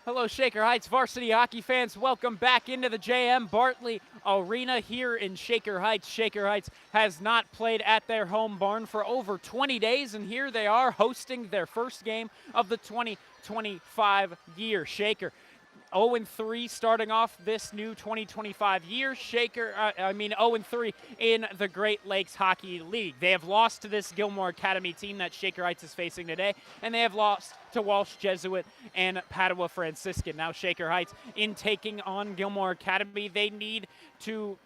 Hello, Shaker Heights varsity hockey fans. Welcome back into the J.M. Bartley Arena here in Shaker Heights. Shaker Heights has not played at their home barn for over 20 days, and here they are hosting their first game of the 2025 year. Shaker 0-3 starting off this new 2025 year. 0-3 in the Great Lakes Hockey League. They have lost to this Gilmour Academy team that Shaker Heights is facing today, and they have lost to Walsh Jesuit and Padua Franciscan. Now Shaker Heights, in taking on Gilmour Academy, they need to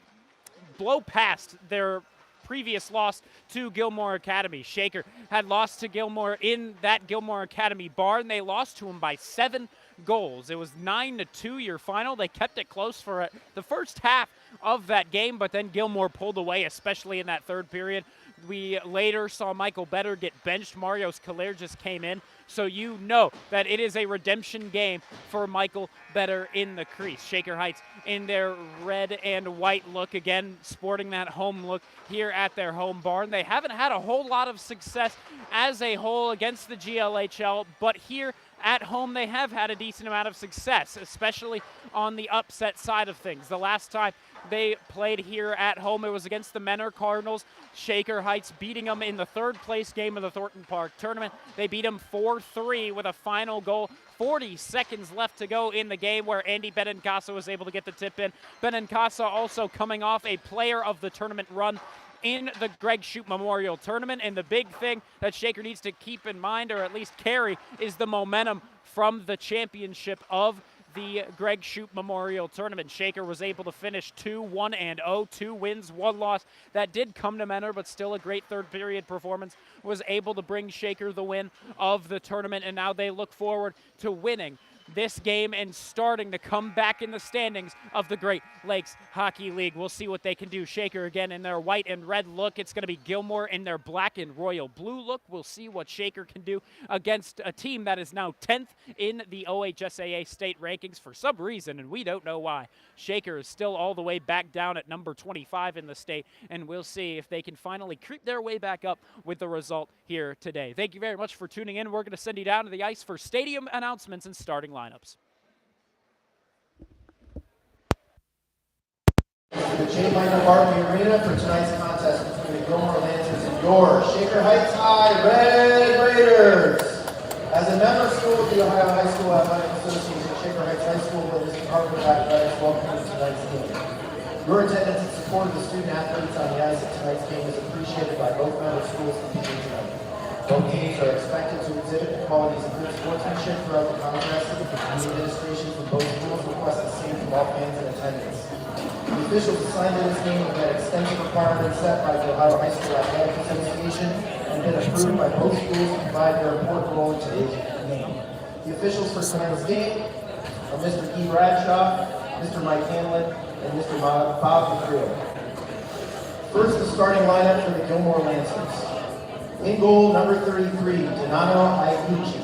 blow past their previous loss to Gilmour Academy. Shaker had lost to Gilmour in that Gilmour Academy barn. They lost to him by 7 goals. It was 9-2 your final. They kept it close for the first half of that game, but then Gilmour pulled away, especially in that third period. We later saw Michael Better get benched. Marios Kaler just came in. So you know that it is a redemption game for Michael Better in the crease. Shaker Heights in their red and white look, again, sporting that home look here at their home barn. They haven't had a whole lot of success as a whole against the GLHL, but here at home, they have had a decent amount of success, especially on the upset side of things. The last time they played here at home, it was against the Menor Cardinals. Shaker Heights beating them in the third place game of the Thornton Park tournament. They beat them 4-3 with a final goal. 40 seconds left to go in the game where Andy Benincasa was able to get the tip in. Benincasa also coming off a player of the tournament run in the Greg Shoup Memorial Tournament. And the big thing that Shaker needs to keep in mind, or at least carry, is the momentum from the championship of the Greg Shoup Memorial Tournament. Shaker was able to finish 2-1-0, 2 wins, 1 loss. That did come to Menor, but still a great third period performance. Was able to bring Shaker the win of the tournament, and now they look forward to winning this game and starting to come back in the standings of the Great Lakes Hockey League. We'll see what they can do. Shaker again in their white and red look. It's going to be Gilmour in their black and royal blue look. We'll see what Shaker can do against a team that is now 10th in the OHSAA state rankings for some reason, and we don't know why. Shaker is still all the way back down at number 25 in the state, and we'll see if they can finally creep their way back up with the result here today. Thank you very much for tuning in. We're going to send you down to the ice for stadium announcements and starting lineups. The J. Michael Bartley Arena for tonight's contest between the Gilmour Lancers and your Shaker Heights High Red Raiders. As a member school of the Ohio High School Athletic Association, Shaker Heights High School and the Department of Athletics welcome you to tonight's game. Your attendance and support of the student athletes on the ice at tonight's game is appreciated by both member schools competing tonight. Both teams are expected to exhibit the qualities of good sportsmanship throughout the contest, and the administration from both schools request the same from all fans in attendance. The officials assigned to this game have had extensive requirements set by the Ohio High School Athletic Association and been approved by both schools to provide their important role in today's game. The officials for tonight's game are Mr. E. Bradshaw, Mr. Mike Hanlon, and Mr. Bob McCreal. First, the starting lineup for the Gilmour Lancers. In goal, number 33, Donano Iguchi.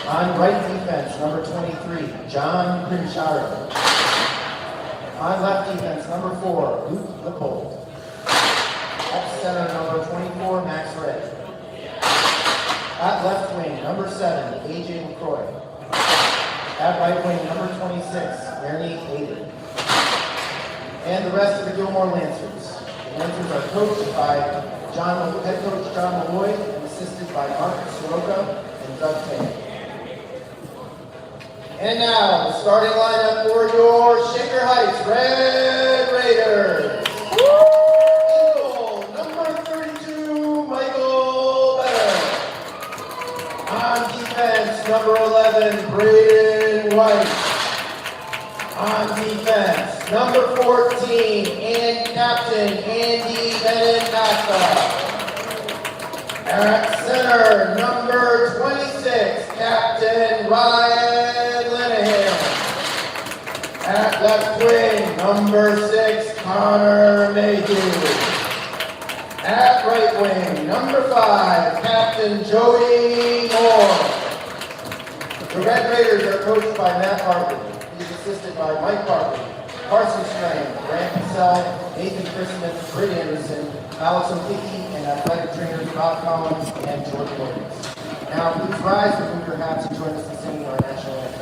On right defense, number 23, John Crincharo. On left defense, number 4, Luke Leopold. At center, number 24, Max Ray. At left wing, number 7, AJ LaCroix. At right wing, number 26, Ernie Aiden. And the rest of the Gilmour Lancers. The Lancers are coached by head coach John Malloy and assisted by Mark Soroka and Doug Taylor. And now, the starting lineup for your Shaker Heights Red Raiders. In goal, number 32, Michael Better. On defense, number 11, Braden White. On defense, number 14, and captain Andy Benincasa. At center, number 26, Captain Ryan Linehan. At left wing, number 6, Connor Mayhew. At right wing, number 5, Captain Jody Moore. The Red Raiders are coached by Matt Hartley. He's assisted by Mike Hartley, Carson Strang, Grant Cassell, Nathan Christman, Britt Anderson, Alex O'Hickey, and athletic trainers Rob Collins and George Williams. Now please rise and move your hats and join us in singing our national anthem.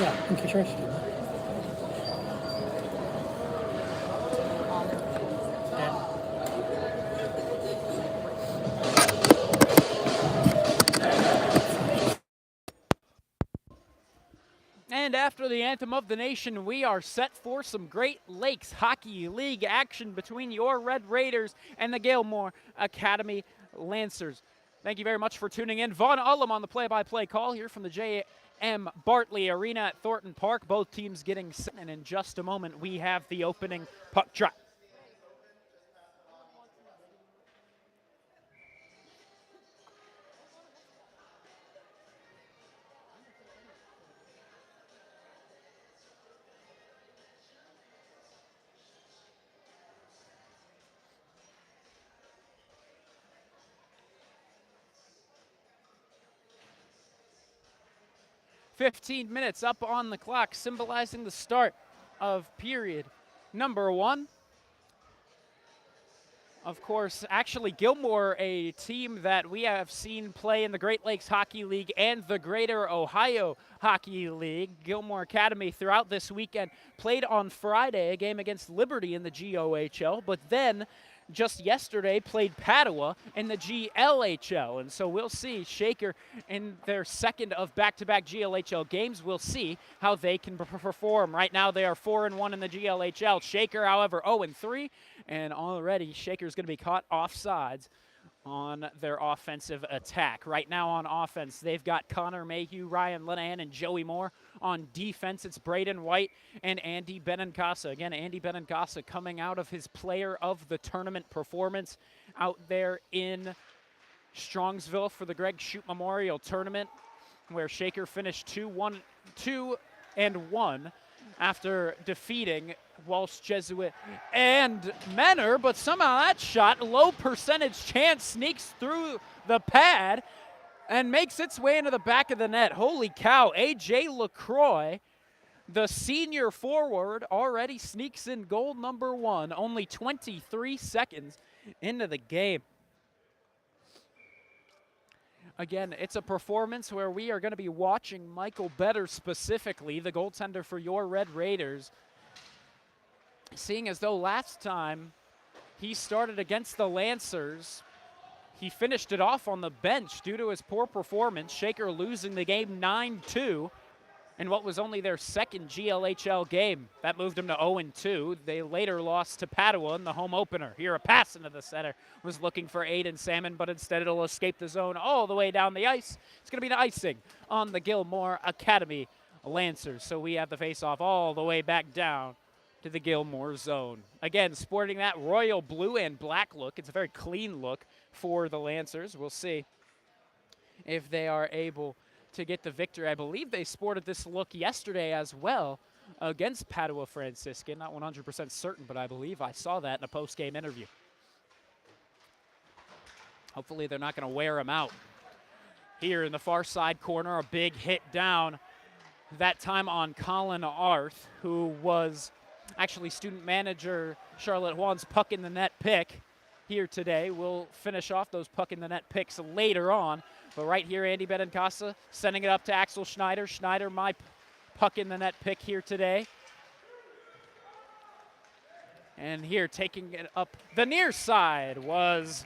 Yeah, okay, sure. 'And after the Anthem of the Nation, we are set for some Great Lakes Hockey League action between your Red Raiders and the Gilmour Academy Lancers. Thank you very much for tuning in. Vaughn Ullum on the play-by-play call here from the J.M. Bartley Arena at Thornton Park. Both teams getting set, and in just a moment, we have the opening puck drop. "15 minutes up on the clock, symbolizing the start of period number 1. Of course, actually, Gilmour, a team that we have seen play in the Great Lakes Hockey League and the Greater Ohio Hockey League. Gilmour Academy throughout this weekend played on Friday a game against Liberty in the GOHL, but then just yesterday played Padua in the GLHL. And so we'll see Shaker in their second of back-to-back GLHL games. We'll see how they can perform. Right now they are 4-1 in the GLHL. Shaker, however, 0-3. And already Shaker's going to be caught offsides on their offensive attack. Right now on offense, they've got Connor Mayhew, Ryan Linehan, and Joey Moore. On defense, it's Braden White and Andy Benincasa. Again, Andy Benincasa coming out of his player of the tournament performance out there in Strongsville for the Greg Shute Memorial Tournament, where Shaker finished 2-1 after defeating Walsh Jesuit and Menor, but somehow that shot, low percentage chance, sneaks through the pad and makes its way into the back of the net. Holy cow, A.J. LaCroix, the senior forward, already sneaks in goal number 1, only 23 seconds into the game. Again, it's a performance where we are going to be watching Michael Better specifically, the goaltender for your Red Raiders, seeing as though last time he started against the Lancers, he finished it off on the bench due to his poor performance. Shaker losing the game 9-2 in what was only their second GLHL game. That moved them to 0-2. They later lost to Padua in the home opener. Here a pass into the center. Was looking for Aiden Salmon, but instead it'll escape the zone all the way down the ice. It's going to be an icing on the Gilmour Academy Lancers. So we have the face-off all the way back down to the Gilmour zone. Again, sporting that royal blue and black look. It's a very clean look for the Lancers. We'll see if they are able to get the victory. I believe they sported this look yesterday as well against Padua Franciscan. Not 100% certain, but I believe I saw that in a post-game interview. Hopefully they're not going to wear him out. Here in the far side corner, a big hit down, that time on Colin Arth, who was Actually, student manager Charlotte Juan's puck in the net pick here today. We'll finish off those puck in the net picks later on. But right here, Andy Benincasa sending it up to Axel Schneider. Schneider, my puck in the net pick here today. And here, taking it up the near side was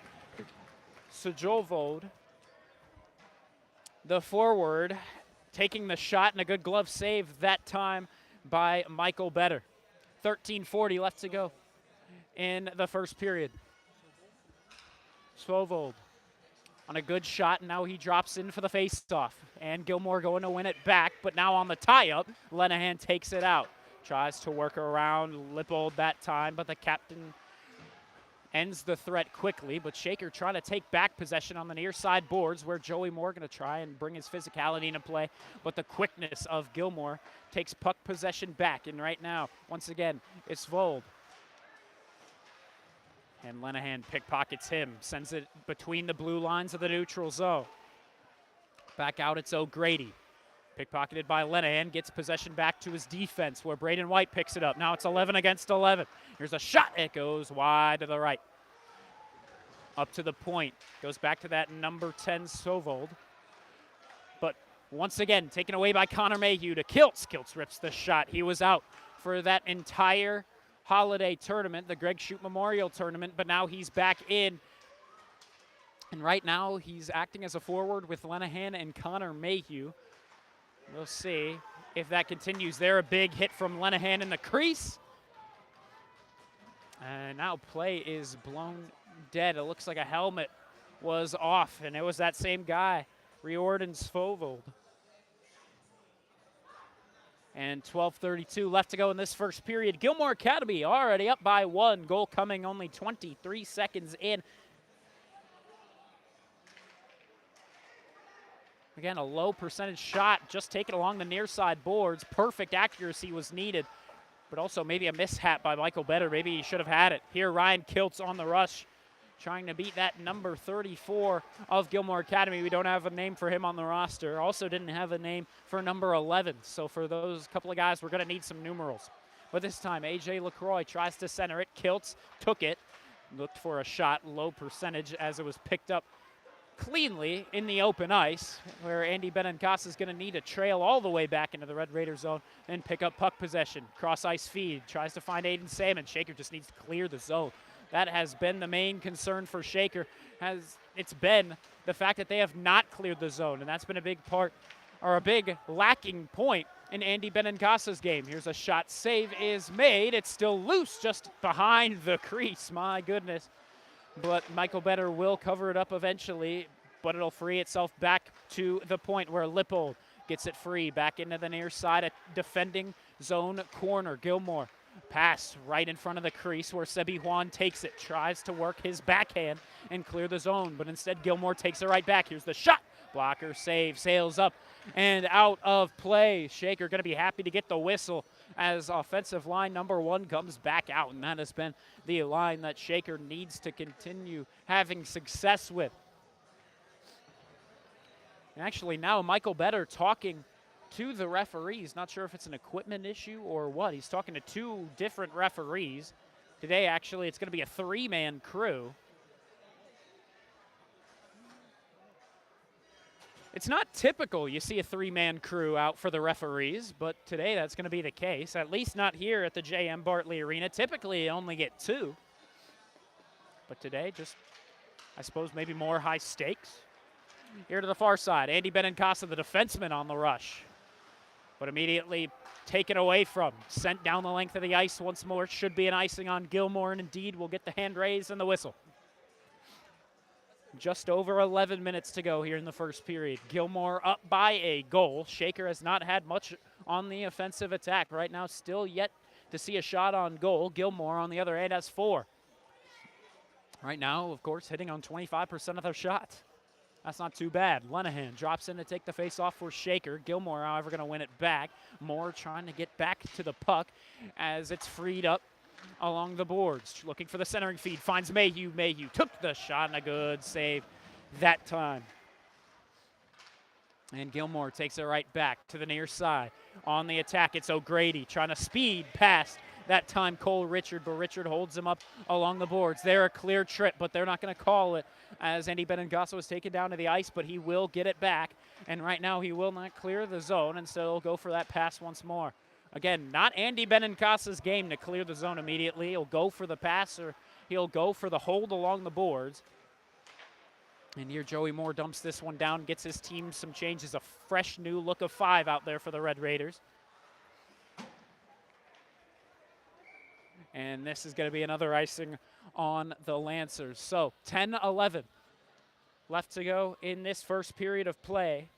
Sujovod, the forward, taking the shot, and a good glove save that time by Michael Better. 13:40 left to go in the first period. Svovold on a good shot, and now he drops in for the faceoff. And Gilmour going to win it back, but now on the tie-up, Lenahan takes it out. Tries to work around Lippold that time, but the captain ends the threat quickly. But Shaker trying to take back possession on the near side boards, where Joey Moore going to try and bring his physicality into play. But the quickness of Gilmour takes puck possession back. And right now, once again, it's Vold. And Lenahan pickpockets him, sends it between the blue lines of the neutral zone. Back out, it's O'Grady. Pickpocketed by Lenahan, gets possession back to his defense, where Braden White picks it up. Now it's 11 against 11. Here's a shot. It goes wide to the right. Up to the point. Goes back to that number 10, Sovold. But once again, taken away by Connor Mayhew to Kiltz. Kiltz rips the shot. He was out for that entire holiday tournament, the Greg Shute Memorial Tournament, but now he's back in. And right now, he's acting as a forward with Lenahan and Connor Mayhew. We'll see if that continues. There, a big hit from Lenahan in the crease. And now play is blown dead. It looks like a helmet was off, and it was that same guy, Riordan Svovold. And 12:32 left to go in this first period. Gilmour Academy already up by 1. Goal coming only 23 seconds in. Again, a low percentage shot, just taken along the near side boards. Perfect accuracy was needed, but also maybe a mishap by Michael Better. Maybe he should have had it. Here, Ryan Kiltz on the rush, trying to beat that number 34 of Gilmour Academy. We don't have a name for him on the roster. Also didn't have a name for number 11. So for those couple of guys, we're going to need some numerals. But this time, A.J. LaCroix tries to center it. Kiltz took it, looked for a shot, low percentage, as it was picked up cleanly in the open ice, where Andy Benincasa is going to need to trail all the way back into the Red Raider zone and pick up puck possession. Cross ice feed, tries to find Aiden Salmon. Shaker just needs to clear the zone. That has been the main concern for Shaker. It's been the fact that they have not cleared the zone, and that's been a big part, or a big lacking point in Andy Benincasa's game. Here's a shot, save is made. It's still loose just behind the crease, my goodness. But Michael Better will cover it up eventually, but it'll free itself back to the point where Lippold gets it free back into the near side, a defending zone corner. Gilmour pass right in front of the crease, where Sebi Juan takes it, tries to work his backhand and clear the zone, but instead Gilmour takes it right back. Here's the shot. Blocker save, sails up and out of play. Shaker going to be happy to get the whistle as offensive line number 1 comes back out, and that has been the line that Shaker needs to continue having success with. And actually now Michael Better talking to the referees. Not sure if it's an equipment issue or what. He's talking to 2 different referees. Today, actually, it's going to be a 3-man crew. It's not typical you see a 3-man crew out for the referees, but today that's going to be the case, at least not here at the J.M. Bartley Arena. Typically, you only get 2. But today, just, I suppose, maybe more high stakes. Here to the far side, Andy Benincasa, the defenseman, on the rush. But immediately taken away from, sent down the length of the ice once more. Should be an icing on Gilmour, and indeed will get the hand raised and the whistle. Just over 11 minutes to go here in the first period. Gilmour up by a goal. Shaker has not had much on the offensive attack. Right now, still yet to see a shot on goal. Gilmour, on the other hand, has 4. Right now, of course, hitting on 25% of their shots. That's not too bad. Lenahan drops in to take the face-off for Shaker. Gilmour, however, going to win it back. Moore trying to get back to the puck as it's freed up along the boards. Looking for the centering feed. Finds Mayhew. Mayhew took the shot, and a good save that time. And Gilmour takes it right back to the near side. On the attack, it's O'Grady trying to speed past that time Cole Richard, but Richard holds him up along the boards. They're a clear trip, but they're not going to call it as Andy Benincasa was taken down to the ice, but he will get it back. And right now he will not clear the zone, and so he'll go for that pass once more. Again, not Andy Benincasa's game to clear the zone immediately. He'll go for the pass or he'll go for the hold along the boards. And here Joey Moore dumps this one down, gets his team some changes, a fresh new look of 5 out there for the Red Raiders. And this is going to be another icing on the Lancers. So 10-11 left to go in this first period of play.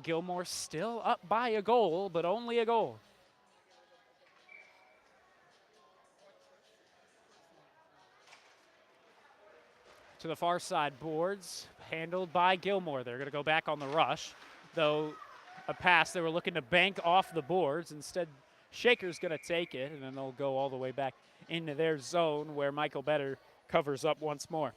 Gilmour still up by a goal, but only a goal. To the far side, boards handled by Gilmour. They're going to go back on the rush, though a pass they were looking to bank off the boards. Instead, Shaker's going to take it, and then they'll go all the way back into their zone where Michael Better covers up once more.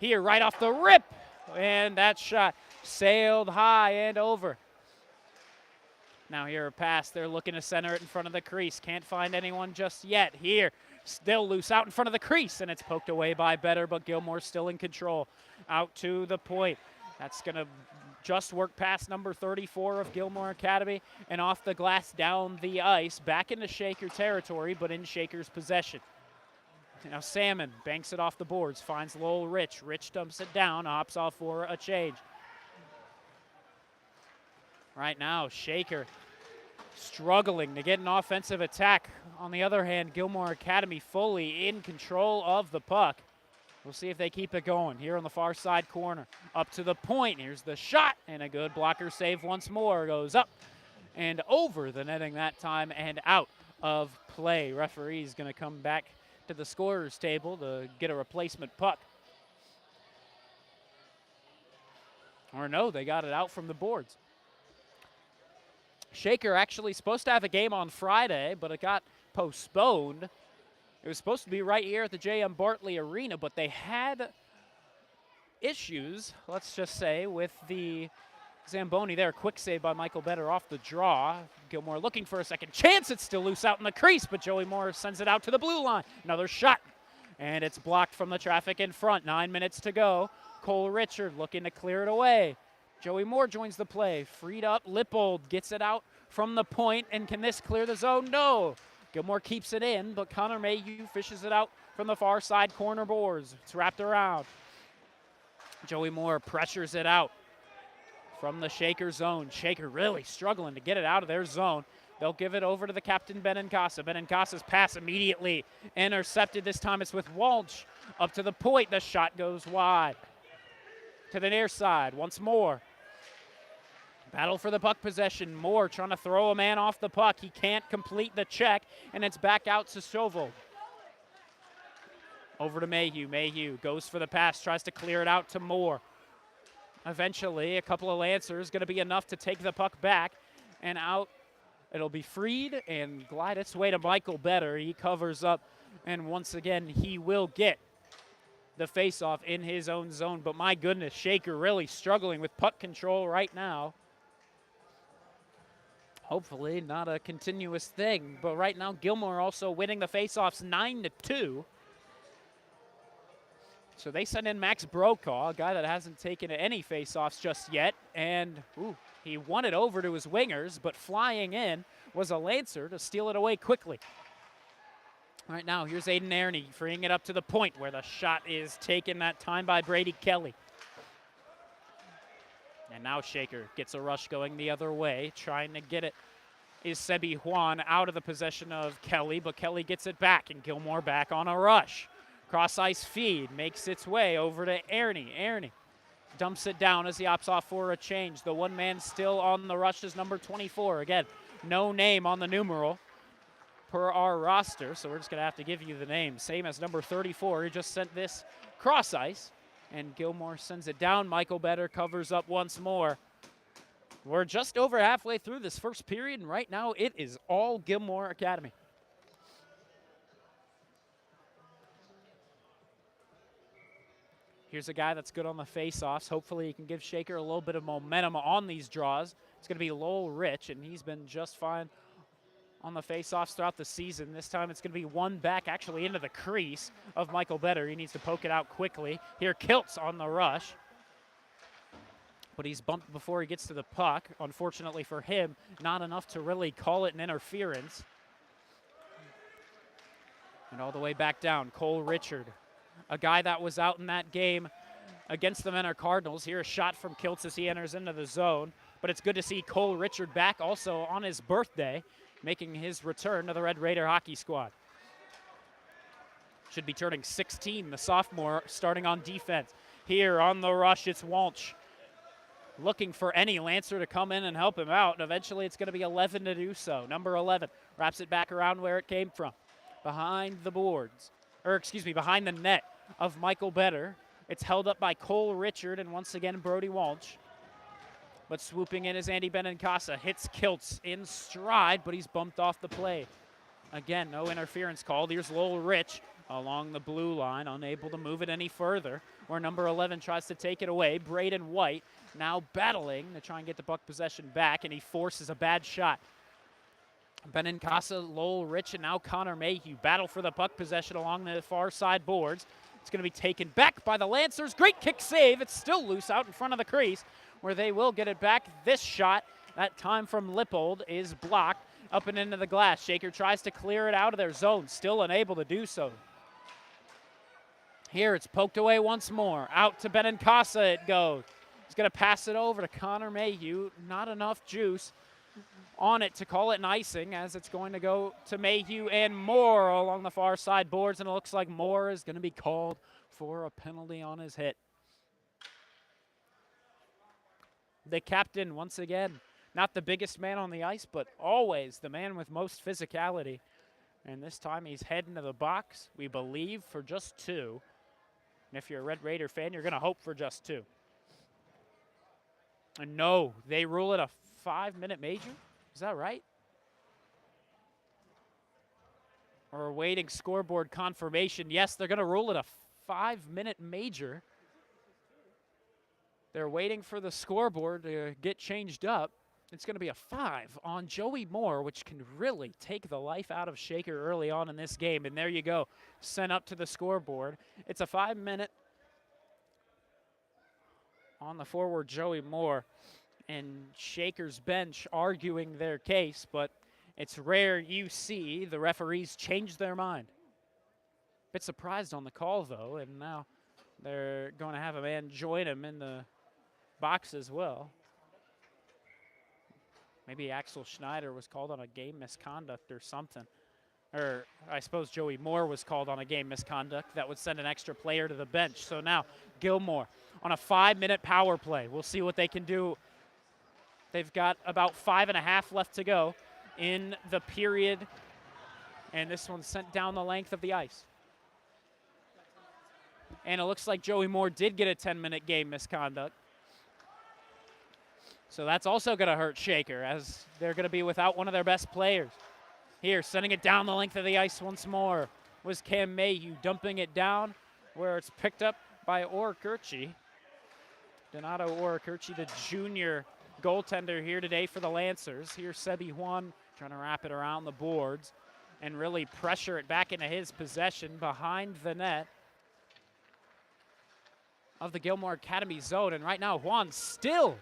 Here, right off the rip, and that shot sailed high and over. Now here a pass, they're looking to center it in front of the crease. Can't find anyone just yet. Here, still loose out in front of the crease, and it's poked away by Better, but Gilmour still in control. Out to the point. That's gonna just work past number 34 of Gilmour Academy, and off the glass down the ice, back into Shaker territory, but in Shaker's possession. Now Salmon banks it off the boards, finds Lowell Rich. Rich dumps it down, hops off for a change. Right now, Shaker struggling to get an offensive attack. On the other hand, Gilmour Academy fully in control of the puck. We'll see if they keep it going. Here on the far side corner, up to the point. Here's the shot, and a good blocker save once more. Goes up and over the netting that time and out of play. Referee's going to come back to the scorer's table to get a replacement puck. Or no, they got it out from the boards. Shaker actually supposed to have a game on Friday, but it got postponed. It was supposed to be right here at the J.M. Bartley Arena, but they had issues, let's just say, with the Zamboni there. Quick save by Michael Better off the draw. Gilmour looking for a second chance. It's still loose out in the crease, but Joey Moore sends it out to the blue line. Another shot, and it's blocked from the traffic in front. 9 minutes to go. Cole Richard looking to clear it away. Joey Moore joins the play. Freed up, Lippold gets it out from the point, and can this clear the zone? No. Gilmour keeps it in, but Connor Mayhew fishes it out from the far side corner boards. It's wrapped around. Joey Moore pressures it out from the Shaker zone. Shaker really struggling to get it out of their zone. They'll give it over to the captain, Benincasa. Benincasa's pass immediately intercepted. This time it's with Walsh up to the point. The shot goes wide. To the near side once more. Battle for the puck possession. Moore trying to throw a man off the puck. He can't complete the check, and it's back out to Sovo. Over to Mayhew. Mayhew goes for the pass, tries to clear it out to Moore. Eventually, a couple of Lancers going to be enough to take the puck back, and out. It'll be freed and glide its way to Michael Better. He covers up, and once again, he will get the faceoff in his own zone. But my goodness, Shaker really struggling with puck control right now. Hopefully not a continuous thing, but right now Gilmour also winning the faceoffs 9-2. So they send in Max Brokaw, a guy that hasn't taken any faceoffs just yet, and he won it over to his wingers, but flying in was a Lancer to steal it away quickly. Right now, here's Aiden Airney freeing it up to the point where the shot is taken that time by Brady Kelly. And now Shaker gets a rush going the other way. Trying to get it is Sebi Juan out of the possession of Kelly, but Kelly gets it back, and Gilmour back on a rush. Cross-ice feed makes its way over to Airney. Airney dumps it down as he opts off for a change. The one man still on the rush is number 24. Again, no name on the numeral per our roster, so we're just going to have to give you the name. Same as number 34. He just sent this cross-ice, and Gilmour sends it down. Michael Better covers up once more. We're just over halfway through this first period, and right now it is all Gilmour Academy. Here's a guy that's good on the face-offs. Hopefully he can give Shaker a little bit of momentum on these draws. It's going to be Lowell Rich, and he's been just fine on the face-offs throughout the season. This time it's going to be one back actually into the crease of Michael Better. He needs to poke it out quickly. Here, Kiltz on the rush. But he's bumped before he gets to the puck. Unfortunately for him, not enough to really call it an interference. And all the way back down, Cole Richard, a guy that was out in that game against the Menor Cardinals. Here, a shot from Kiltz as he enters into the zone. But it's good to see Cole Richard back also on his birthday, making his return to the Red Raider hockey squad. Should be turning 16, the sophomore, starting on defense. Here on the rush, it's Walsh, looking for any Lancer to come in and help him out, and eventually it's going to be 11 to do so. Number 11 wraps it back around where it came from, behind the boards, or excuse me, behind the net of Michael Better. It's held up by Cole Richard and once again Brody Walsh. But swooping in is Andy Benincasa, hits Kiltz in stride, but he's bumped off the play. Again, no interference called. Here's Lowell Rich along the blue line, unable to move it any further, where number 11 tries to take it away. Braden White now battling to try and get the puck possession back, and he forces a bad shot. Benincasa, Lowell Rich, and now Connor Mayhew battle for the puck possession along the far side boards. It's going to be taken back by the Lancers. Great kick save. It's still loose out in front of the crease, where they will get it back. This shot, that time from Lippold, is blocked up and into the glass. Shaker tries to clear it out of their zone, still unable to do so. Here it's poked away once more. Out to Benincasa it goes. He's going to pass it over to Connor Mayhew. Not enough juice on it to call it an icing, as it's going to go to Mayhew and Moore along the far side boards, and it looks like Moore is going to be called for a penalty on his hit. The captain, once again, not the biggest man on the ice, but always the man with most physicality. And this time he's heading to the box, we believe, for just 2. And if you're a Red Raider fan, you're going to hope for just 2. And no, they rule it a 5-minute major? Is that right? Or awaiting scoreboard confirmation. Yes, they're going to rule it a 5-minute major. They're waiting for the scoreboard to get changed up. It's going to be a 5 on Joey Moore, which can really take the life out of Shaker early on in this game. And there you go, sent up to the scoreboard. It's a 5-minute on the forward, Joey Moore. And Shaker's bench arguing their case, but it's rare you see the referees change their mind. Bit surprised on the call, though, and now they're going to have a man join him in the box as well. Maybe Axel Schneider was called on a game misconduct or something. Or I suppose Joey Moore was called on a game misconduct. That would send an extra player to the bench. So now Gilmour on a 5-minute power play. We'll see what they can do. They've got about 5.5 left to go in the period. And this one's sent down the length of the ice. And it looks like Joey Moore did get a 10-minute game misconduct. So that's also going to hurt Shaker, as they're going to be without one of their best players. Here, sending it down the length of the ice once more was Cam Mayhew, dumping it down where it's picked up by Orikirchi. Donato Orikirchi, the junior goaltender here today for the Lancers. Here's Sebi Juan trying to wrap it around the boards and really pressure it back into his possession behind the net of the Gilmour Academy zone. And right now, Juan still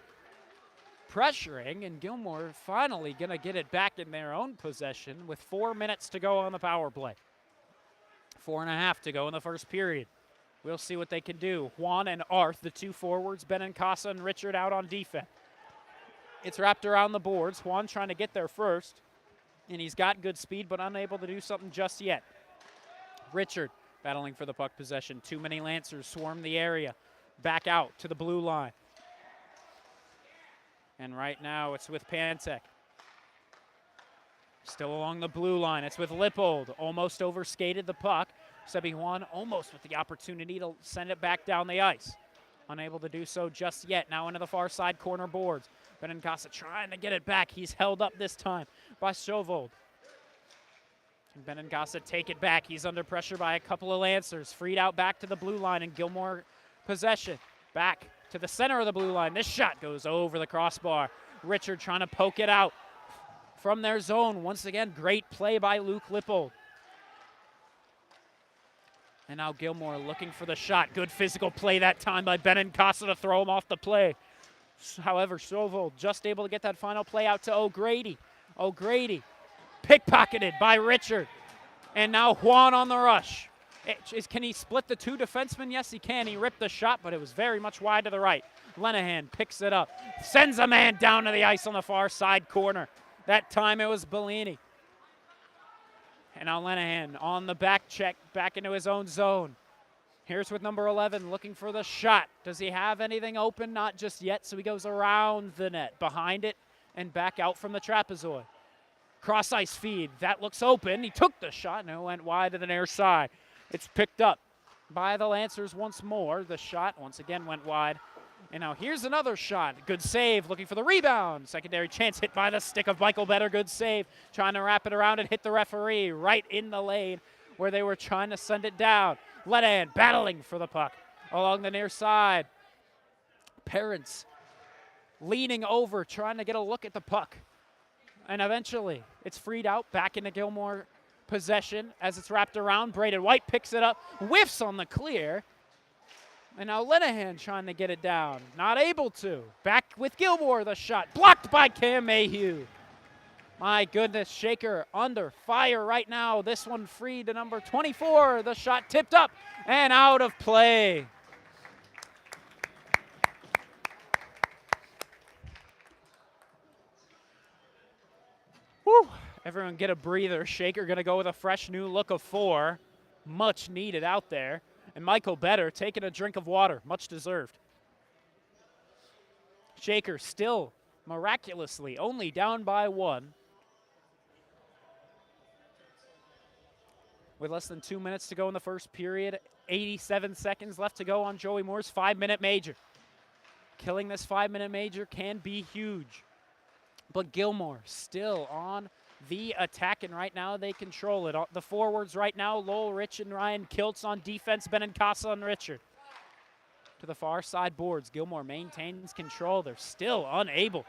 pressuring, and Gilmour finally going to get it back in their own possession with 4 minutes to go on the power play. 4.5 to go in the first period. We'll see what they can do. Juan and Arth, the 2 forwards, Benincasa and Richard out on defense. It's wrapped around the boards. Juan trying to get there first, and he's got good speed, but unable to do something just yet. Richard battling for the puck possession. Too many Lancers swarm the area. Back out to the blue line. And right now it's with Pantek. Still along the blue line. It's with Lippold. Almost overskated the puck. Sebi Juan almost with the opportunity to send it back down the ice. Unable to do so just yet. Now into the far side corner boards. Benincasa trying to get it back. He's held up this time by Sjovold. Can Benincasa take it back? He's under pressure by a couple of Lancers. Freed out back to the blue line, and Gilmour possession. Back to the center of the blue line. This shot goes over the crossbar. Richard trying to poke it out from their zone. Once again, great play by Luke Lippold. And now Gilmour looking for the shot. Good physical play that time by Benincasa to throw him off the play. However, Sjovold just able to get that final play out to O'Grady. O'Grady pickpocketed by Richard. And now Juan on the rush. Can he split the two defensemen? Yes, he can. He ripped the shot, but it was very much wide to the right. Lenahan picks it up, sends a man down to the ice on the far side corner. That time it was Bellini. And now Lenahan on the back check, back into his own zone. Here's with number 11 looking for the shot. Does he have anything open? Not just yet, so he goes around the net, behind it, and back out from the trapezoid. Cross ice feed, that looks open. He took the shot and it went wide to the near side. It's picked up by the Lancers once more. The shot once again went wide. And now here's another shot. Good save, looking for the rebound. Secondary chance hit by the stick of Michael Better. Good save, trying to wrap it around and hit the referee right in the lane where they were trying to send it down. Lenahan battling for the puck along the near side. Parents leaning over, trying to get a look at the puck. And eventually it's freed out back into Gilmour possession as it's wrapped around. Braden White picks it up, whiffs on the clear. And now Lenahan trying to get it down. Not able to. Back with Gilmour, the shot. Blocked by Cam Mayhew. My goodness, Shaker under fire right now. This one free to number 24. The shot tipped up and out of play. Whew. Everyone get a breather. Shaker going to go with a fresh new look of 4. Much needed out there. And Michael Better taking a drink of water. Much deserved. Shaker still miraculously only down by 1. With less than 2 minutes to go in the first period, 87 seconds left to go on Joey Moore's 5-minute major. Killing this 5-minute major can be huge. But Gilmour still on the attack, and right now they control it. The forwards right now, Lowell Rich and Ryan Kiltz on defense, Benincasa and Richard. To the far side boards, Gilmour maintains control. They're still unable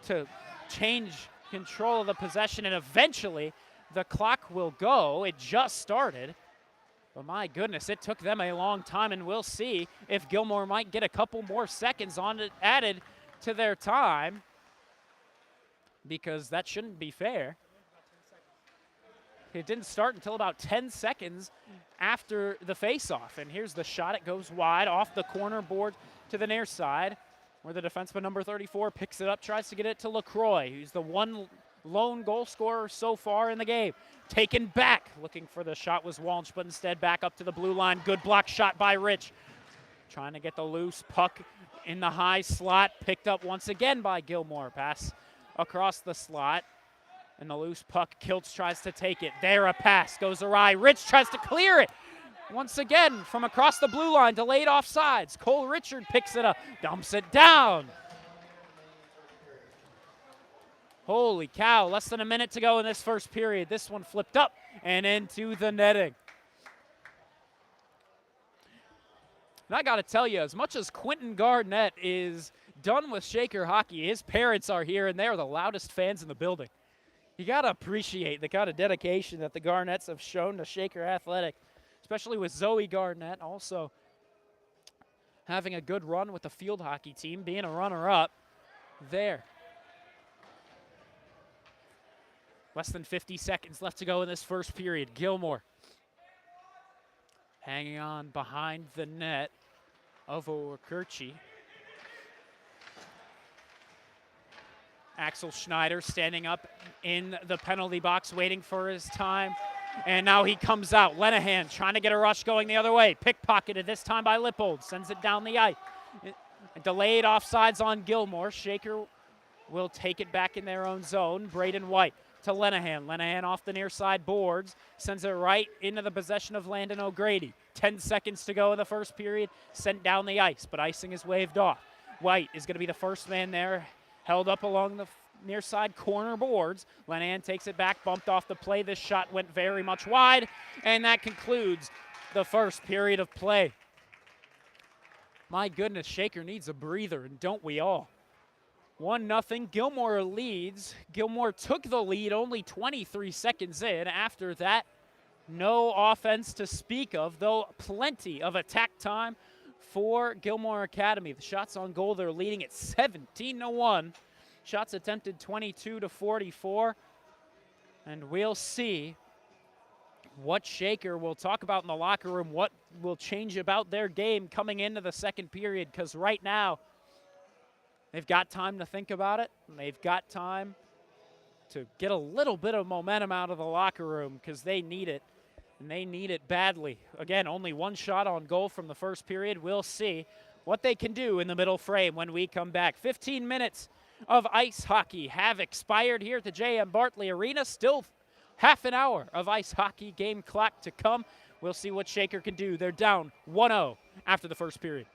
to change control of the possession, and eventually the clock will go. It just started. But my goodness, it took them a long time, and we'll see if Gilmour might get a couple more seconds on it added to their time, because that shouldn't be fair. It didn't start until about 10 seconds after the face-off. And here's the shot. It goes wide off the corner board to the near side, where the defenseman number 34 picks it up, tries to get it to LaCroix, who's the one lone goal scorer so far in the game. Taken back, looking for the shot was Walsh, but instead back up to the blue line. Good block shot by Rich. Trying to get the loose puck in the high slot, picked up once again by Gilmour. Pass across the slot, and the loose puck, Kiltz tries to take it. There a pass goes awry. Rich tries to clear it. Once again, from across the blue line, delayed offsides. Cole Richard picks it up, dumps it down. Holy cow, less than a minute to go in this first period. This one flipped up and into the netting. And I got to tell you, as much as Quentin Garnett is done with Shaker hockey, his parents are here, and they're the loudest fans in the building. You got to appreciate the kind of dedication that the Garnetts have shown to Shaker Athletic, especially with Zoe Garnett also having a good run with the field hockey team, being a runner-up there. Less than 50 seconds left to go in this first period. Gilmour hanging on behind the net of Okerchi. Axel Schneider standing up in the penalty box waiting for his time. And now he comes out. Lenahan trying to get a rush going the other way. Pickpocketed this time by Lippold. Sends it down the ice. Delayed offsides on Gilmour. Shaker will take it back in their own zone. Braden White to Lenahan. Lenahan off the near side boards. Sends it right into the possession of Landon O'Grady. 10 seconds to go in the first period. Sent down the ice, but icing is waved off. White is going to be the first man there held up along the near side corner boards. Lenahan takes it back, bumped off the play. This shot went very much wide, and that concludes the first period of play. My goodness, Shaker needs a breather, and don't we all? 1-0, Gilmour leads. Gilmour took the lead only 23 seconds in. After that, no offense to speak of, though plenty of attack time for Gilmour Academy. The shots on goal, they're leading at 17-1. Shots attempted 22-44. And we'll see what Shaker will talk about in the locker room, what will change about their game coming into the second period, because right now they've got time to think about it, and they've got time to get a little bit of momentum out of the locker room because they need it, and they need it badly. Again, only one shot on goal from the first period. We'll see what they can do in the middle frame when we come back. 15 minutes of ice hockey have expired here at the J.M. Bartley Arena. Still half an hour of ice hockey game clock to come. We'll see what Shaker can do. They're down 1-0 after the first period.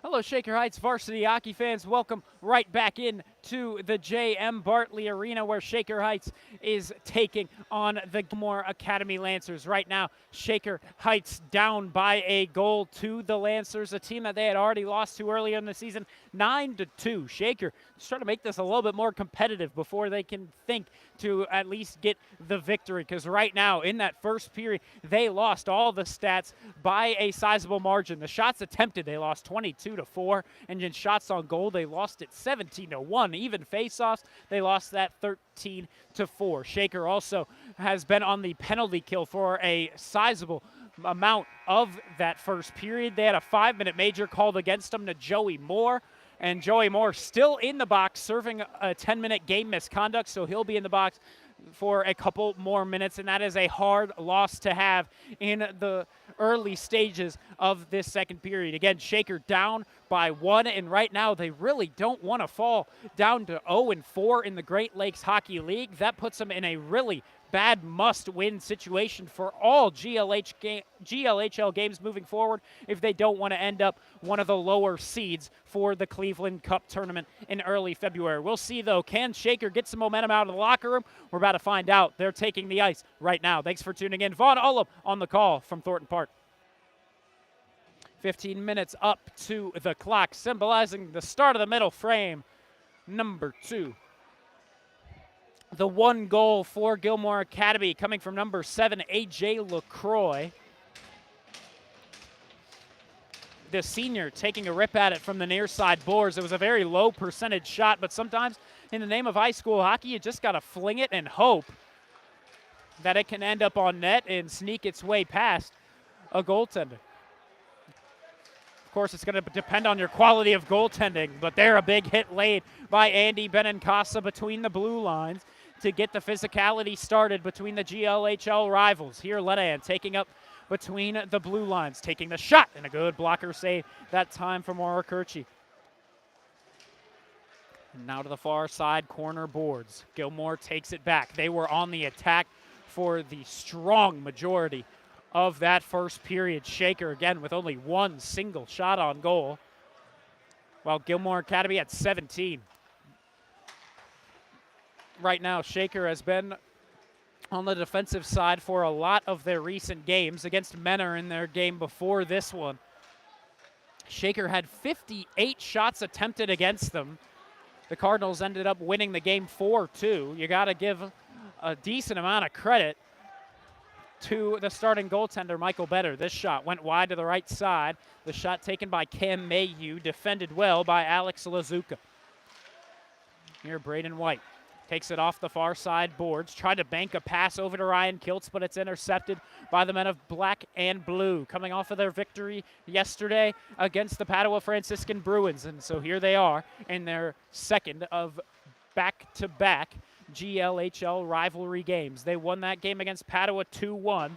Hello, Shaker Heights Varsity hockey fans. Welcome right back in to the J.M. Bartley Arena where Shaker Heights is taking on the Gilmour Academy Lancers. Right now, Shaker Heights down by a goal to the Lancers, a team that they had already lost to earlier in the season, 9-2. Shaker just trying to make this a little bit more competitive before they can think to at least get the victory, because right now in that first period, they lost all the stats by a sizable margin. The shots attempted, they lost 22-4, and in shots on goal, they lost it 17-1. Even faceoffs, they lost that 13-4. Shaker also has been on the penalty kill for a sizable amount of that first period. They had a 5-minute major called against them to Gilmour, and Gilmour still in the box serving a 10-minute game misconduct, so he'll be in the box for a couple more minutes, and that is a hard loss to have in the early stages of this second period. Again, Shaker down by 1, and right now they really don't want to fall down to 0-4 in the Great Lakes Hockey League. That puts them in a really bad must-win situation for all GLHL games moving forward if they don't want to end up one of the lower seeds for the Cleveland Cup tournament in early February. We'll see, though. Can Shaker get some momentum out of the locker room? We're about to find out. They're taking the ice right now. Thanks for tuning in. Vaughn Ullum on the call from Thornton Park. 15 minutes up to the clock, symbolizing the start of the middle frame, number 2. The 1 goal for Gilmour Academy coming from number 7, A.J. LaCroix. The senior taking a rip at it from the near side boards. It was a very low percentage shot, but sometimes in the name of high school hockey, you just got to fling it and hope that it can end up on net and sneak its way past a goaltender. Of course, it's going to depend on your quality of goaltending, but there a big hit laid by Andy Benincasa between the blue lines to get the physicality started between the GLHL rivals. Here, Lenahan taking up between the blue lines, taking the shot, and a good blocker save that time from Orikirchi. Now to the far side corner boards. Gilmour takes it back. They were on the attack for the strong majority of that first period. Shaker again with only 1 single shot on goal, while Gilmour Academy had 17. Right now, Shaker has been on the defensive side for a lot of their recent games. Against Menor in their game before this one, Shaker had 58 shots attempted against them. The Cardinals ended up winning the game 4-2. You got to give a decent amount of credit to the starting goaltender, Michael Better. This shot went wide to the right side. The shot taken by Cam Mayhew, defended well by Alex Lazuka. Here, Braden White takes it off the far side boards, tried to bank a pass over to Ryan Kiltz, but it's intercepted by the men of black and blue, coming off of their victory yesterday against the Padua Franciscan Bruins. And so here they are in their second of back-to-back GLHL rivalry games. They won that game against Padua 2-1,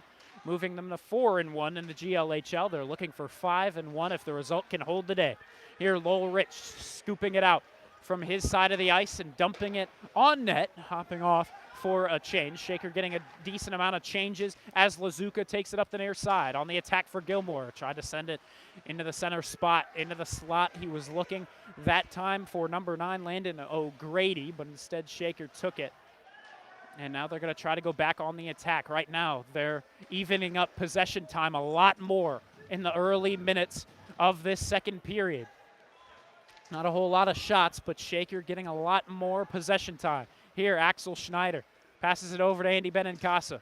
moving them to 4-1 in the GLHL. They're looking for 5-1 if the result can hold today. Here, Lowell Rich scooping it out from his side of the ice and dumping it on net, hopping off for a change. Shaker getting a decent amount of changes as Lazuka takes it up the near side. On the attack for Gilmour, tried to send it into the center spot, into the slot. He was looking that time for number 9, Landon O'Grady, but instead Shaker took it. And now they're going to try to go back on the attack. Right now, they're evening up possession time a lot more in the early minutes of this second period. Not a whole lot of shots, but Shaker getting a lot more possession time. Here, Axel Schneider passes it over to Andy Benincasa.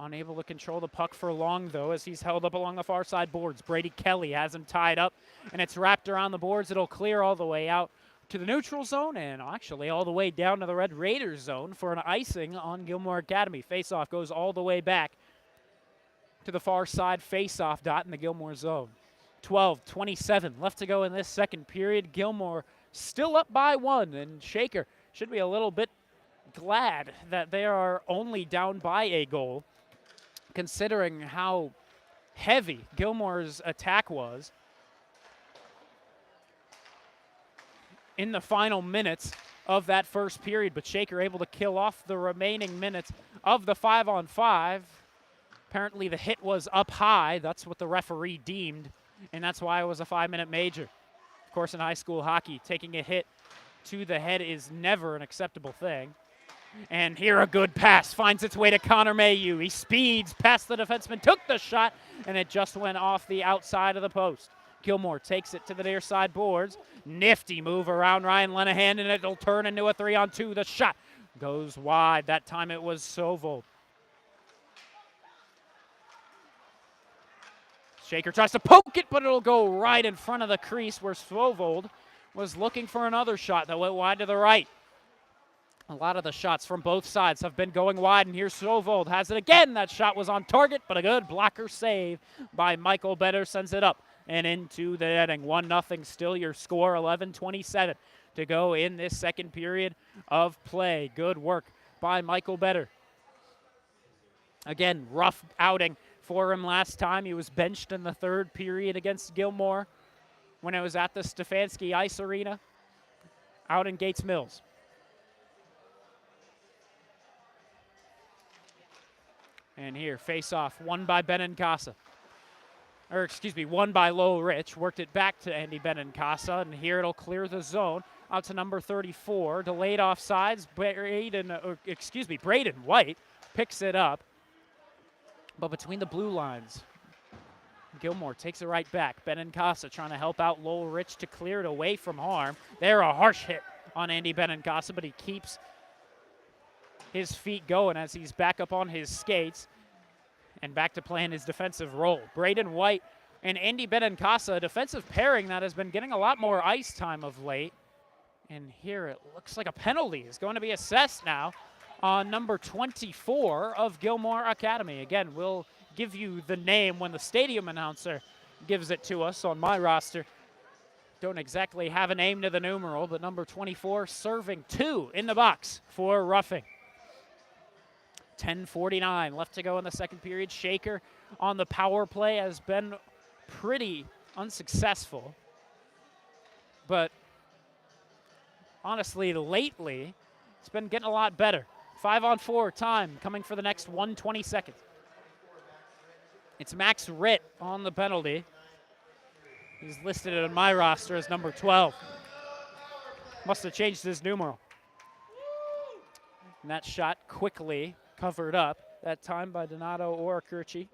Unable to control the puck for long, though, as he's held up along the far side boards. Brady Kelly has him tied up, and it's wrapped around the boards. It'll clear all the way out to the neutral zone and actually all the way down to the Red Raiders zone for an icing on Gilmour Academy. Faceoff goes all the way back to the far side faceoff dot in the Gilmour zone. 12:27 left to go in this second period. Gilmour still up by 1, and Shaker should be a little bit glad that they are only down by a goal, considering how heavy Gilmour's attack was in the final minutes of that first period. But Shaker able to kill off the remaining minutes of the 5-on-5. Apparently the hit was up high. That's what the referee deemed and that's why it was a 5-minute major. Of course, in high school hockey, taking a hit to the head is never an acceptable thing. And here a good pass finds its way to Connor Mayhew. He speeds past the defenseman, took the shot, and it just went off the outside of the post. Gilmour takes it to the near side boards. Nifty move around Ryan Lenahan, and it'll turn into a 3-on-2. The shot goes wide. That time it was Sovold. Shaker tries to poke it, but it'll go right in front of the crease where Sovold was looking for another shot that went wide to the right. A lot of the shots from both sides have been going wide, and here's Sovold has it again. That shot was on target, but a good blocker save by Michael Better sends it up and into the netting. 1-0 still your score, 11:27 to go in this second period of play. Good work by Michael Better. Again, rough outing for him last time. He was benched in the third period against Gilmour when it was at the Stefanski Ice Arena out in Gates Mills. And here, face-off, won by Benincasa. Won by Lowell Rich. Worked it back to Andy Benincasa, and here it'll clear the zone out to number 34. Delayed offsides. Braden White picks it up. But between the blue lines, Gilmour takes it right back. Benincasa trying to help out Lowell Rich to clear it away from harm. There, a harsh hit on Andy Benincasa, but he keeps his feet going as he's back up on his skates and back to playing his defensive role. Braden White and Andy Benincasa, a defensive pairing that has been getting a lot more ice time of late. And here it looks like a penalty is going to be assessed now on number 24 of Gilmour Academy. Again, we'll give you the name when the stadium announcer gives it to us. On my roster, don't exactly have a name to the numeral, but number 24 serving 2 in the box for roughing. 10:49 left to go in the second period. Shaker on the power play has been pretty unsuccessful, but honestly, lately, it's been getting a lot better. 5-on-4 time coming for the next 120 seconds. It's Max Ritt on the penalty. He's listed on my roster as number 12. Must have changed his numeral. And that shot quickly covered up, that time by Donato Oracurci.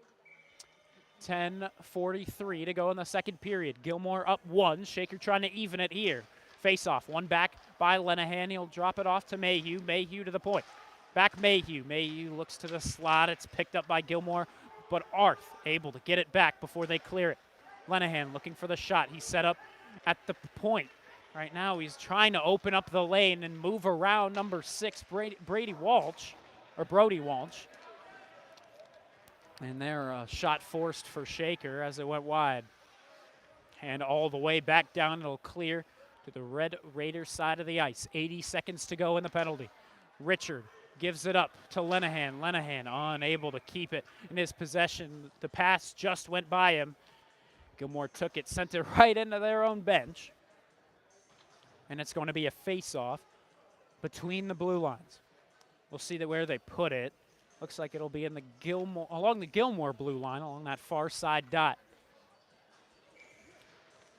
10:43 to go in the second period. Gilmour up 1. Shaker trying to even it here. Face-off, one back by Lenahan. He'll drop it off to Mayhew. Mayhew to the point. Back Mayhew. Mayhew looks to the slot. It's picked up by Gilmour, but Arth able to get it back before they clear it. Lenahan looking for the shot. He's set up at the point. Right now he's trying to open up the lane and move around number 6, Brody Walsh. And there, a shot forced for Shaker as it went wide. And all the way back down, it'll clear to the Red Raiders side of the ice. 80 seconds to go in the penalty. Richard gives it up to Lenahan. Lenahan unable to keep it in his possession. The pass just went by him. Gilmour took it, sent it right into their own bench. And it's going to be a face-off between the blue lines. We'll see where they put it. Looks like it'll be in the along the Gilmour blue line, along that far side dot.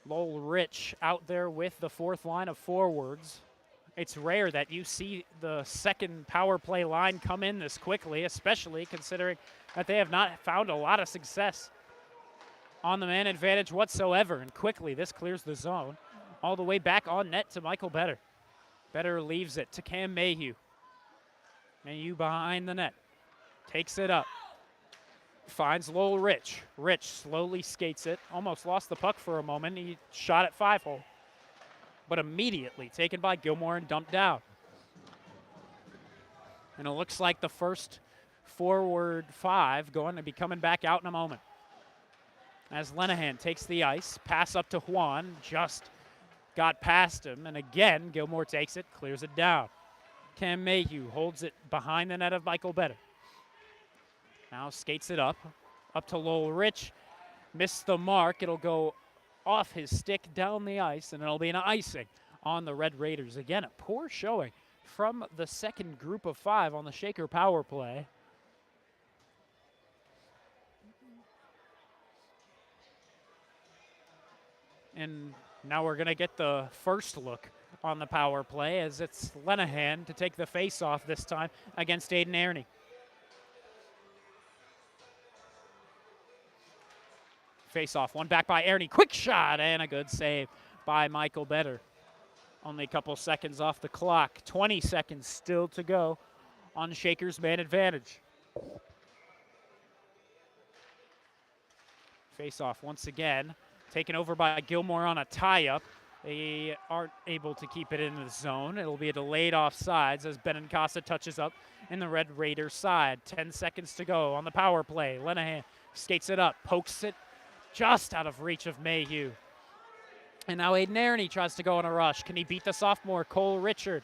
Lowell Rich out there with the fourth line of forwards. It's rare that you see the second power play line come in this quickly, especially considering that they have not found a lot of success on the man advantage whatsoever. And quickly, this clears the zone all the way back on net to Michael Better. Better leaves it to Cam Mayhew. Mayhew behind the net. Takes it up. Finds Lowell Rich. Rich slowly skates it. Almost lost the puck for a moment. He shot at 5-hole. But immediately taken by Gilmour and dumped down. And it looks like the first forward 5 going to be coming back out in a moment. As Lenahan takes the ice. Pass up to Juan. Just got past him. And again, Gilmour takes it. Clears it down. Cam Mayhew holds it behind the net of Michael Better. Now skates it up to Lowell Rich. Missed the mark. It'll go off his stick down the ice, and it'll be an icing on the Red Raiders. Again, a poor showing from the second group of 5 on the Shaker power play. And now we're going to get the first look on the power play as it's Lenahan to take the face-off this time against Aiden Aarney. Face-off, one back by Aarney. Quick shot and a good save by Michael Better. Only a couple seconds off the clock. 20 seconds still to go on Shaker's man advantage. Face-off once again, taken over by Gilmour on a tie-up. They aren't able to keep it in the zone. It'll be a delayed offsides as Benincasa touches up in the Red Raiders side. 10 seconds to go on the power play. Lenahan skates it up, pokes it just out of reach of Mayhew. And now Aiden Aarney tries to go on a rush. Can he beat the sophomore, Cole Richard?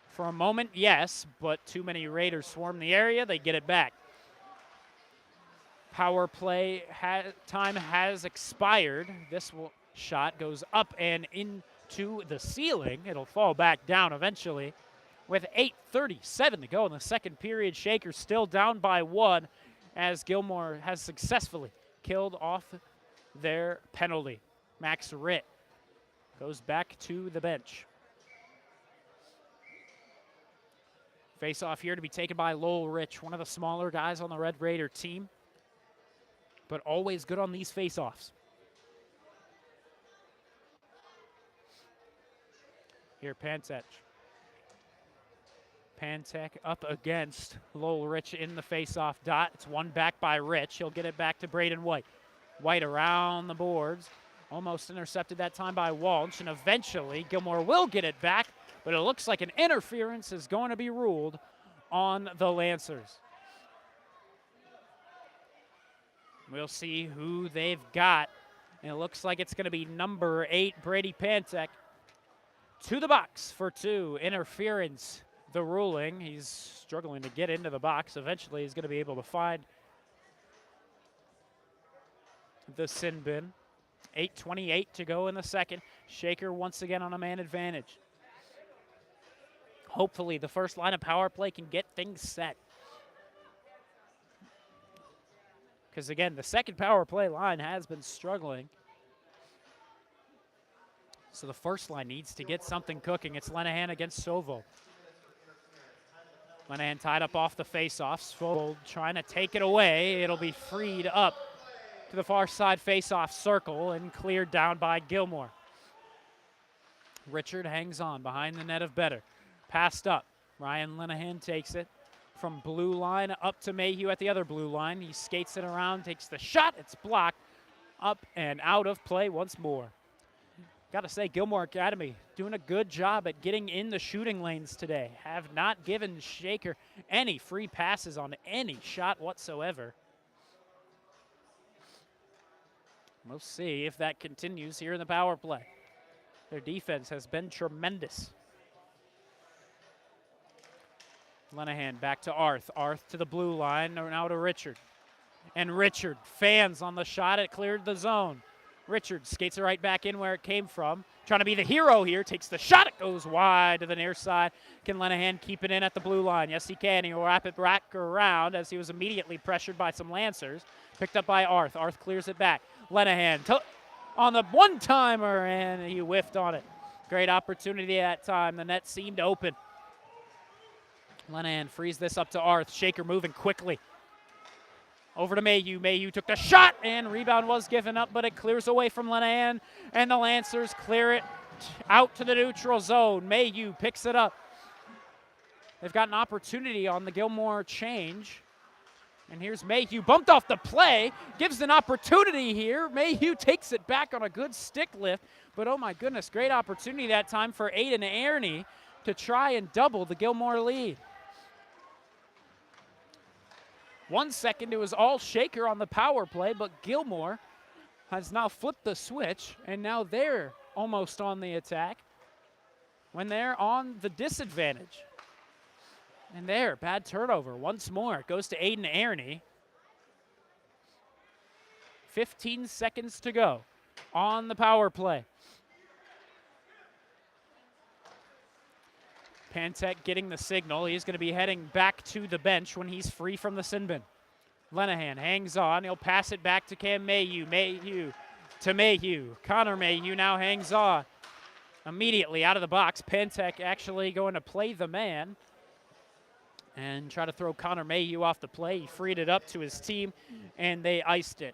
For a moment, yes, but too many Raiders swarm the area. They get it back. Power play time has expired. This shot goes up and into the ceiling. It'll fall back down eventually. With 8:37 to go in the second period, Shaker still down by 1 as Gilmour has successfully killed off their penalty. Max Ritt goes back to the bench. Face off here to be taken by Lowell Rich, one of the smaller guys on the Red Raider team, but always good on these face-offs. Here, Pantek. Pantek up against Lowell Rich in the face-off dot. It's one back by Rich. He'll get it back to Braden White. White around the boards. Almost intercepted that time by Walsh, and eventually Gilmour will get it back, but it looks like an interference is going to be ruled on the Lancers. We'll see who they've got, and it looks like it's going to be number 8, Brady Pantek, to the box for 2. Interference, the ruling. He's struggling to get into the box. Eventually he's going to be able to find the sin bin. 8:28 to go in the second. Shaker once again on a man advantage. Hopefully the first line of power play can get things set. Because again, the second power play line has been struggling. So the first line needs to get something cooking. It's Lenahan against Sovo. Lenahan tied up off the face-off. Sovo trying to take it away. It'll be freed up to the far side face-off circle and cleared down by Gilmour. Richard hangs on behind the net of Better. Passed up. Ryan Lenahan takes it from blue line up to Mayhew at the other blue line. He skates it around, takes the shot. It's blocked. Up and out of play once more. Got to say, Gilmour Academy doing a good job at getting in the shooting lanes today. Have not given Shaker any free passes on any shot whatsoever. We'll see if that continues here in the power play. Their defense has been tremendous. Lenahan back to Arth. Arth to the blue line, now to Richard. And Richard fans on the shot. It cleared the zone. Richard skates it right back in where it came from. Trying to be the hero here. Takes the shot. It goes wide to the near side. Can Lenahan keep it in at the blue line? Yes, he can. He'll wrap it back around as he was immediately pressured by some Lancers. Picked up by Arth. Arth clears it back. Lenahan on the one-timer, and he whiffed on it. Great opportunity that time. The net seemed open. Lenahan frees this up to Arth. Shaker moving quickly. Over to Mayhew. Mayhew took the shot, and rebound was given up, but it clears away from Lenahan, and the Lancers clear it out to the neutral zone. Mayhew picks it up. They've got an opportunity on the Gilmour change. And here's Mayhew, bumped off the play, gives an opportunity here. Mayhew takes it back on a good stick lift, but oh my goodness, great opportunity that time for Aiden Aarney to try and double the Gilmour lead. 1 second, it was all Shaker on the power play, but Gilmour has now flipped the switch, and now they're almost on the attack when they're on the disadvantage. And there, bad turnover. Once more, it goes to Aiden Aarney. 15 seconds to go on the power play. Pantek getting the signal. He's going to be heading back to the bench when he's free from the sin bin. Lenahan hangs on. He'll pass it back to Cam Mayhew. Mayhew to Mayhew. Connor Mayhew now hangs on. Immediately out of the box, Pentek actually going to play the man and try to throw Connor Mayhew off the play. He freed it up to his team, and they iced it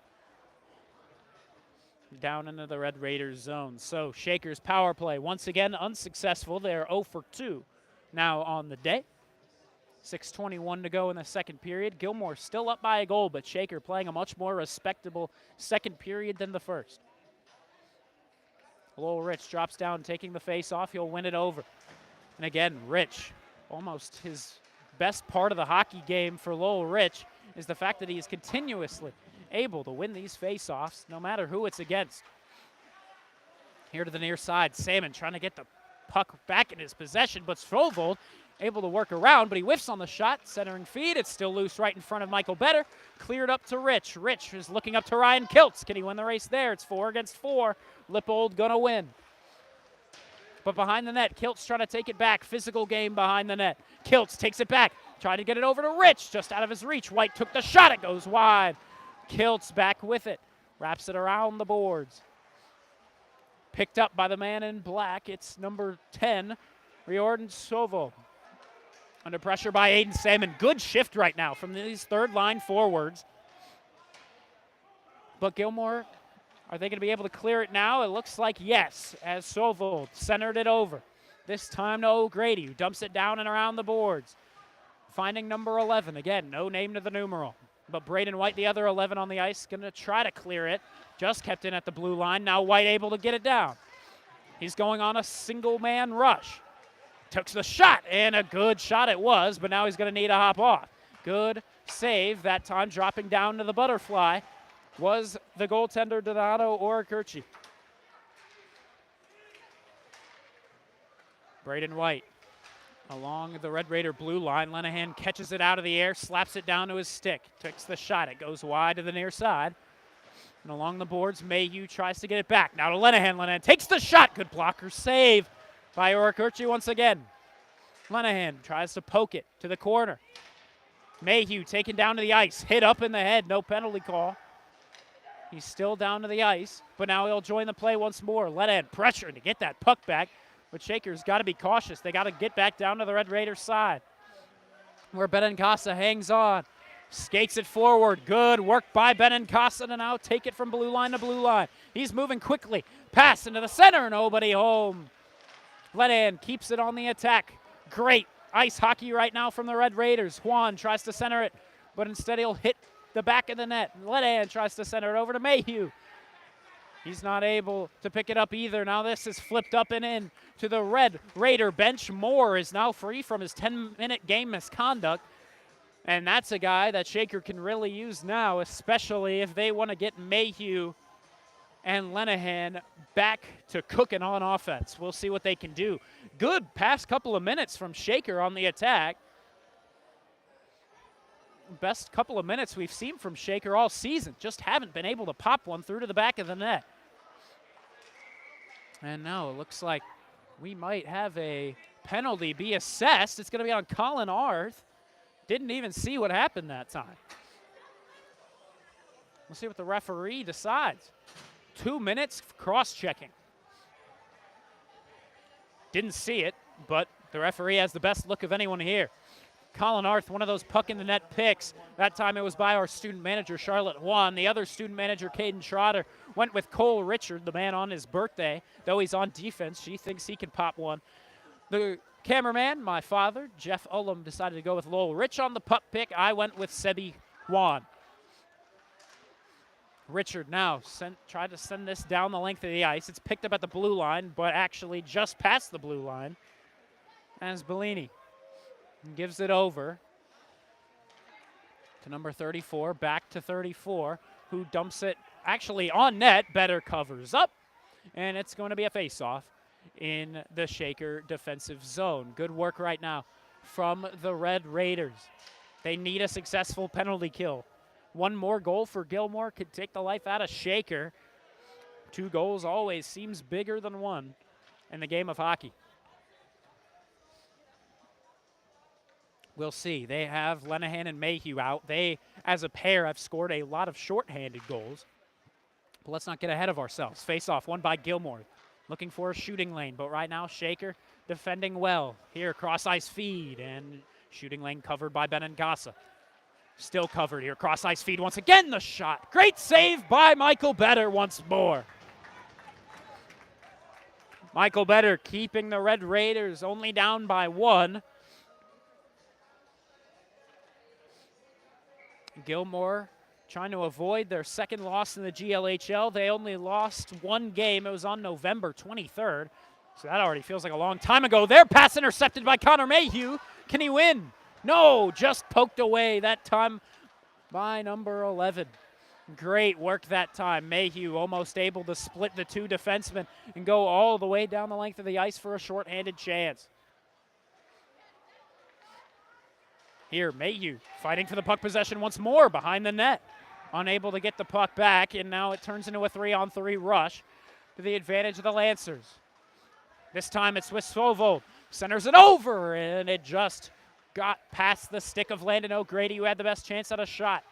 down into the Red Raiders zone. So Shakers power play once again unsuccessful. They're 0 for 2 now on the day. 6:21 to go in the second period. Gilmour still up by a goal, but Shaker playing a much more respectable second period than the first. Lowell Rich drops down, taking the face off. He'll win it over. And again, Rich, almost his best part of the hockey game for Lowell Rich is the fact that he is continuously able to win these face-offs no matter who it's against. Here to the near side, Salmon trying to get the puck back in his possession, but Strovold able to work around, but he whiffs on the shot. Centering feed, it's still loose right in front of Michael Better. Cleared up to Rich. Rich is looking up to Ryan Kiltz. Can he win the race there? It's 4 against 4. Lippold gonna win. But behind the net, Kiltz trying to take it back. Physical game behind the net. Kiltz takes it back, trying to get it over to Rich, just out of his reach. White took the shot, it goes wide. Kiltz back with it, wraps it around the boards. Picked up by the man in black. It's number 10, Riordan Sovo. Under pressure by Aiden Salmon. Good shift right now from these third line forwards. But Gilmour, are they going to be able to clear it now? It looks like yes, as Sovold centered it over. This time to O'Grady, who dumps it down and around the boards. Finding number 11. Again, no name to the numeral. But Braden White, the other 11 on the ice, going to try to clear it. Just kept in at the blue line. Now White able to get it down. He's going on a single-man rush. Took the shot, and a good shot it was, but now he's going to need a hop off. Good save, that time dropping down to the butterfly, was the goaltender Donato Oracurci. Braden White along the Red Raider blue line. Lenahan catches it out of the air, slaps it down to his stick. Takes the shot, it goes wide to the near side. And along the boards, Mayhew tries to get it back. Now to Lenahan. Lenahan takes the shot. Good blocker save by Oracurci once again. Lenahan tries to poke it to the corner. Mayhew taken down to the ice. Hit up in the head. No penalty call. He's still down to the ice, but now he'll join the play once more. Lenahan pressuring to get that puck back, but Shaker's got to be cautious. They got to get back down to the Red Raiders side, where Benincasa hangs on. Skates it forward. Good work by Benincasa to now take it from blue line to blue line. He's moving quickly. Pass into the center. Nobody home. Lenahan keeps it on the attack. Great ice hockey right now from the Red Raiders. Juan tries to center it, but instead he'll hit the back of the net. Lenahan tries to center it over to Mayhew. He's not able to pick it up either. Now this is flipped up and in to the Red Raider bench. Moore is now free from his 10-minute game misconduct. And that's a guy that Shaker can really use now, especially if they want to get Mayhew and Lenahan back to cooking on offense. We'll see what they can do. Good past couple of minutes from Shaker on the attack. Best couple of minutes we've seen from Shaker all season. Just haven't been able to pop one through to the back of the net. And now it looks like we might have a penalty be assessed. It's going to be on Colin Arth. Didn't even see what happened that time. We'll see what the referee decides. 2 minutes cross-checking. Didn't see it, but the referee has the best look of anyone here. Colin Arth, one of those puck-in-the-net picks. That time it was by our student manager, Charlotte Juan. The other student manager, Caden Trotter, went with Cole Richard, the man on his birthday. Though he's on defense, she thinks he can pop one. The cameraman, my father, Jeff Ullum, decided to go with Lowell Rich on the puck pick. I went with Sebi Juan. Richard now tried to send this down the length of the ice. It's picked up at the blue line, but actually just past the blue line. As Bellini gives it over to number 34, back to 34, who dumps it actually on net. Better covers up, and it's going to be a face-off in the Shaker defensive zone. Good work right now from the Red Raiders. They need a successful penalty kill. One more goal for Gilmour could take the life out of Shaker. 2 goals always seems bigger than one in the game of hockey. We'll see. They have Lenahan and Mayhew out. They, as a pair, have scored a lot of shorthanded goals. But let's not get ahead of ourselves. Face off, won by Gilmour. Looking for a shooting lane, but right now Shaker defending well. Here, cross ice feed, and shooting lane covered by Benengasa. Still covered here, cross ice feed once again, the shot. Great save by Michael Better once more. Michael Better keeping the Red Raiders only down by 1. Gilmour trying to avoid their second loss in the GLHL. They only lost 1 game. It was on November 23rd. So that already feels like a long time ago. Their pass intercepted by Connor Mayhew. Can he win? No, just poked away that time by number 11. Great work that time. Mayhew almost able to split the 2 defensemen and go all the way down the length of the ice for a shorthanded chance. Here, Mayhew fighting for the puck possession once more behind the net. Unable to get the puck back, and now it turns into a 3-on-3 rush to the advantage of the Lancers. This time it's with Svovold. Centers it over, and it just got past the stick of Landon O'Grady, who had the best chance at a shot.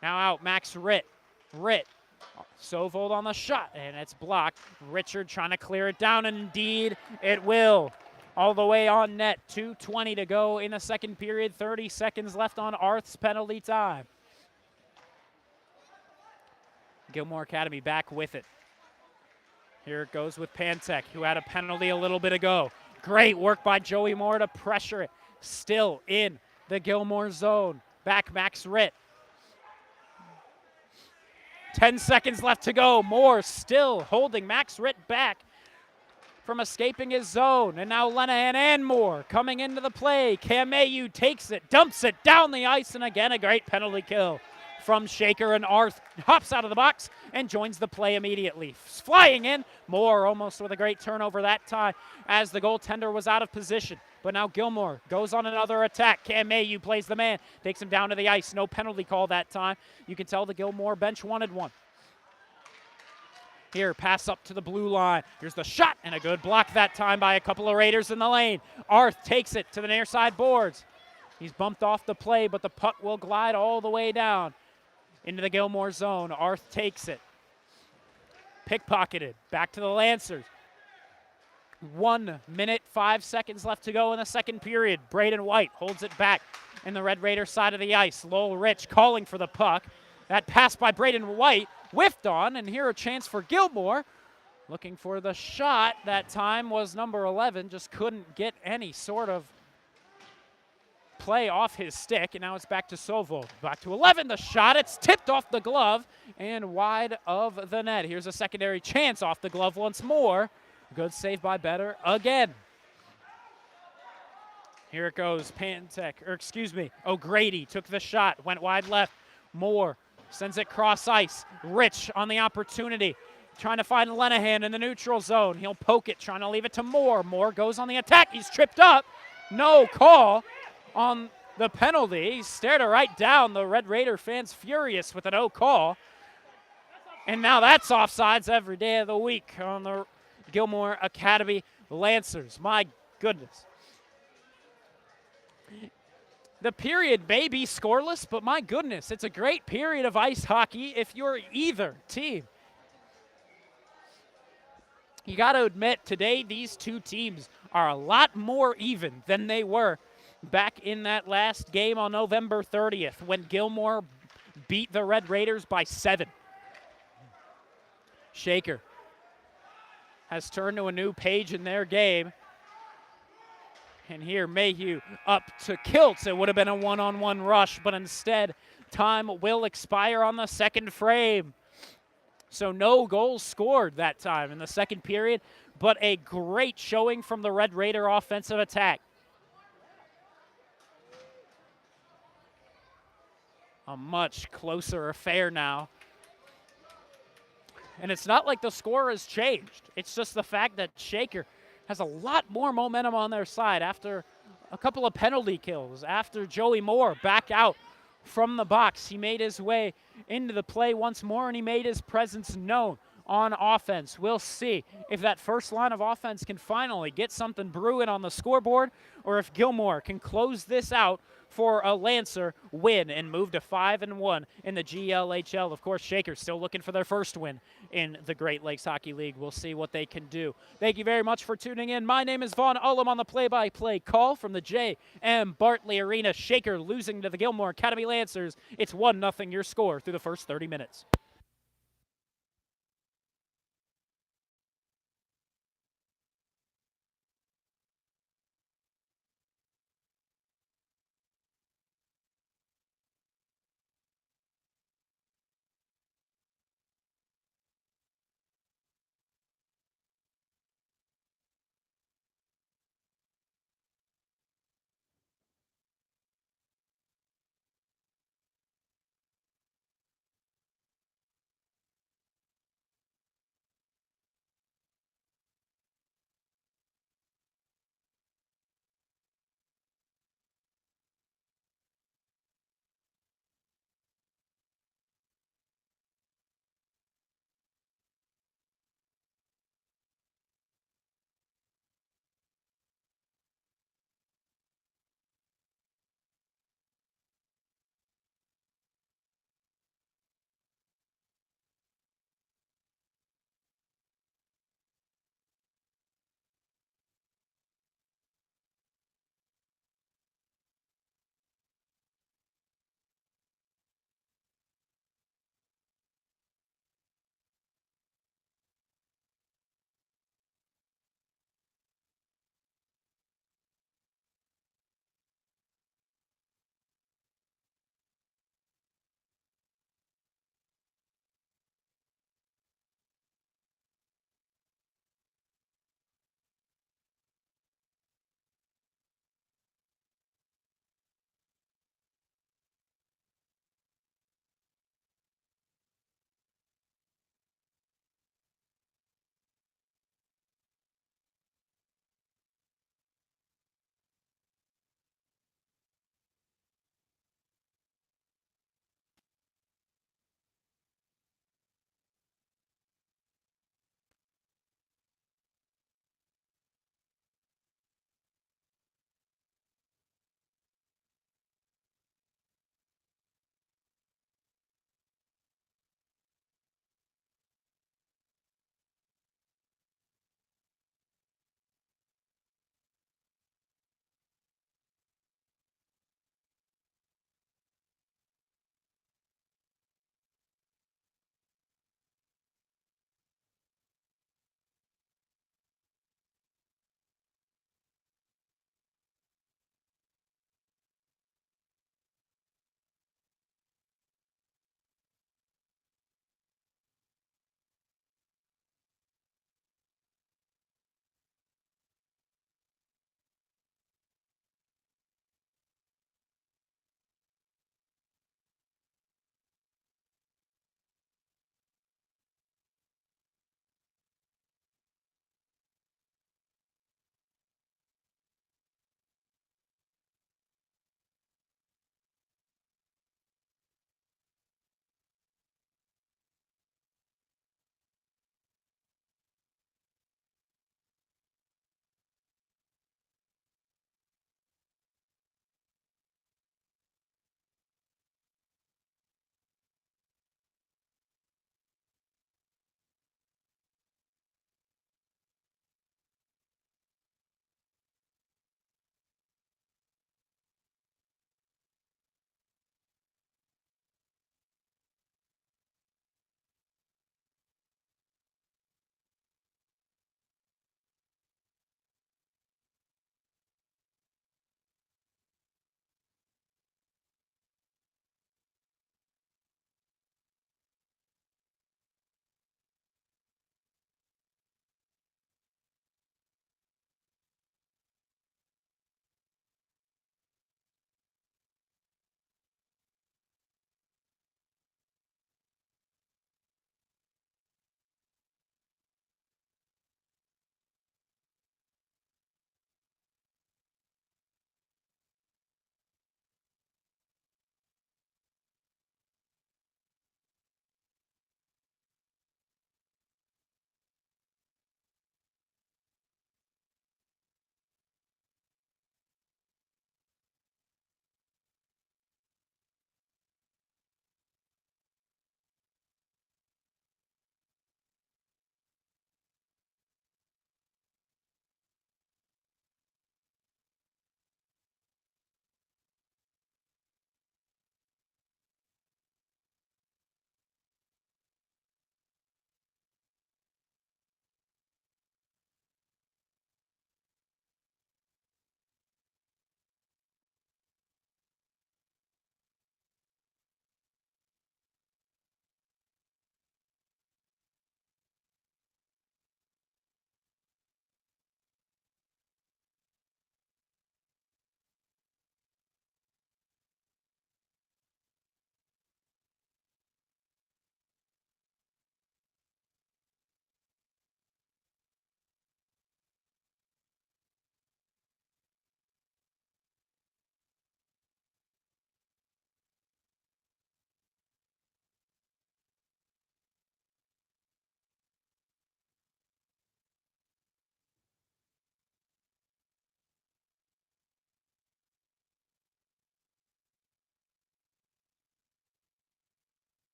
Now out, Max Ritt. Svovold on the shot, and it's blocked. Richard trying to clear it down, and indeed it will. All the way on net, 2:20 to go in the second period, 30 seconds left on Arth's penalty time. Gilmour Academy back with it. Here it goes with Pantek, who had a penalty a little bit ago. Great work by Joey Moore to pressure it. Still in the Gilmour zone. Back Max Ritt. 10 seconds left to go. Moore still holding Max Ritt back from escaping his zone. And now Lenahan and Moore coming into the play. Cam Mayhew takes it, dumps it down the ice, and again a great penalty kill from Shaker, and Arth hops out of the box and joins the play immediately. Flying in, Moore almost with a great turnover that time as the goaltender was out of position. But now Gilmour goes on another attack. Cam Mayhew plays the man, takes him down to the ice. No penalty call that time. You can tell the Gilmour bench wanted one. Here, pass up to the blue line. Here's the shot, and a good block that time by a couple of Raiders in the lane. Arth takes it to the near side boards. He's bumped off the play, but the puck will glide all the way down into the Gilmour zone. Arth takes it. Pickpocketed. Back to the Lancers. 1 minute, 5 seconds left to go in the second period. Braden White holds it back in the Red Raider side of the ice. Lowell Rich calling for the puck. That pass by Braden White whiffed on, and here a chance for Gilmour. Looking for the shot. That time was number 11. Just couldn't get any sort of play off his stick, and now it's back to Sovold. Back to 11, the shot. It's tipped off the glove and wide of the net. Here's a secondary chance off the glove once more. Good save by Better again. Here it goes, O'Grady took the shot, went wide left. Moore sends it cross ice. Rich on the opportunity, trying to find Lenahan in the neutral zone. He'll poke it, trying to leave it to Moore. Moore goes on the attack. He's tripped up. No call on the penalty. He stared it right down. The Red Raider fans furious with a no call. And now that's offsides every day of the week on the Gilmour Academy Lancers. My goodness. The period may be scoreless, but my goodness, it's a great period of ice hockey if you're either team. You got to admit, today these two teams are a lot more even than they were back in that last game on November 30th when Gilmour beat the Red Raiders by 7. Shaker has turned to a new page in their game. And here Mayhew up to Kiltz. It would have been a one-on-one rush, but instead time will expire on the second frame. So no goals scored that time in the second period, but a great showing from the Red Raider offensive attack. A much closer affair now. And it's not like the score has changed. It's just the fact that Shaker has a lot more momentum on their side after a couple of penalty kills, after Joey Moore back out from the box. He made his way into the play once more, and he made his presence known on offense. We'll see if that first line of offense can finally get something brewing on the scoreboard, or if Gilmour can close this out for a Lancer win and move to 5-1 in the GLHL. Of course, Shakers still looking for their first win in the Great Lakes Hockey League. We'll see what they can do. Thank you very much for tuning in. My name is Vaughn Ullum on the play-by-play call from the J.M. Bartley Arena. Shaker losing to the Gilmour Academy Lancers. It's 1-0 your score through the first 30 minutes.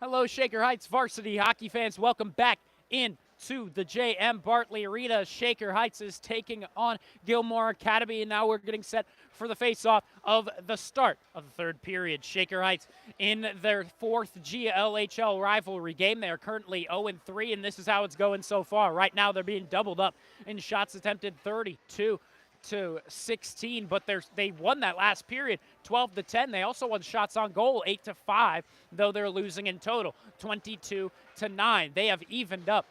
Hello, Shaker Heights varsity hockey fans. Welcome back into the J.M. Bartley Arena. Shaker Heights is taking on Gilmour Academy, and now we're getting set for the face-off of the start of the third period. Shaker Heights in their fourth GLHL rivalry game. They are currently 0-3, and this is how it's going so far. Right now, they're being doubled up in shots attempted, 32 to 16, but they won that last period 12 to 10. They also won shots on goal 8 to 5, though they're losing in total 22 to 9. They have evened up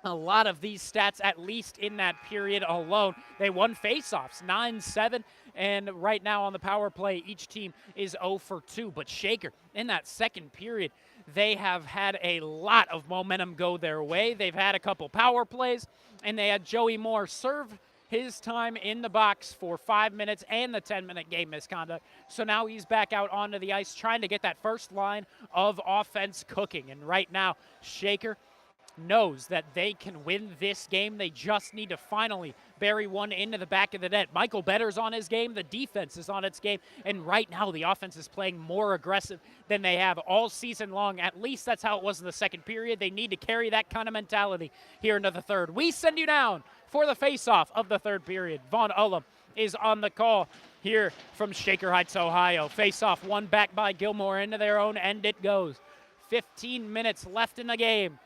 a lot of these stats, at least in that period alone. They won faceoffs 9-7, and right now on the power play, each team is 0 for 2. But Shaker, in that second period, they have had a lot of momentum go their way. They've had a couple power plays, and they had Joey Moore serve his time in the box for 5 minutes and the 10-minute game misconduct. So now he's back out onto the ice trying to get that first line of offense cooking. And right now, Shaker knows that they can win this game. They just need to finally bury one into the back of the net. Michael Better's on his game. The defense is on its game. And right now, the offense is playing more aggressive than they have all season long. At least that's how it was in the second period. They need to carry that kind of mentality here into the third. We send you down for the face-off of the third period. Vaughn Ullum is on the call here from Shaker Heights, Ohio. Face-off won back by Gilmour into their own end it goes. 15 minutes left in the game.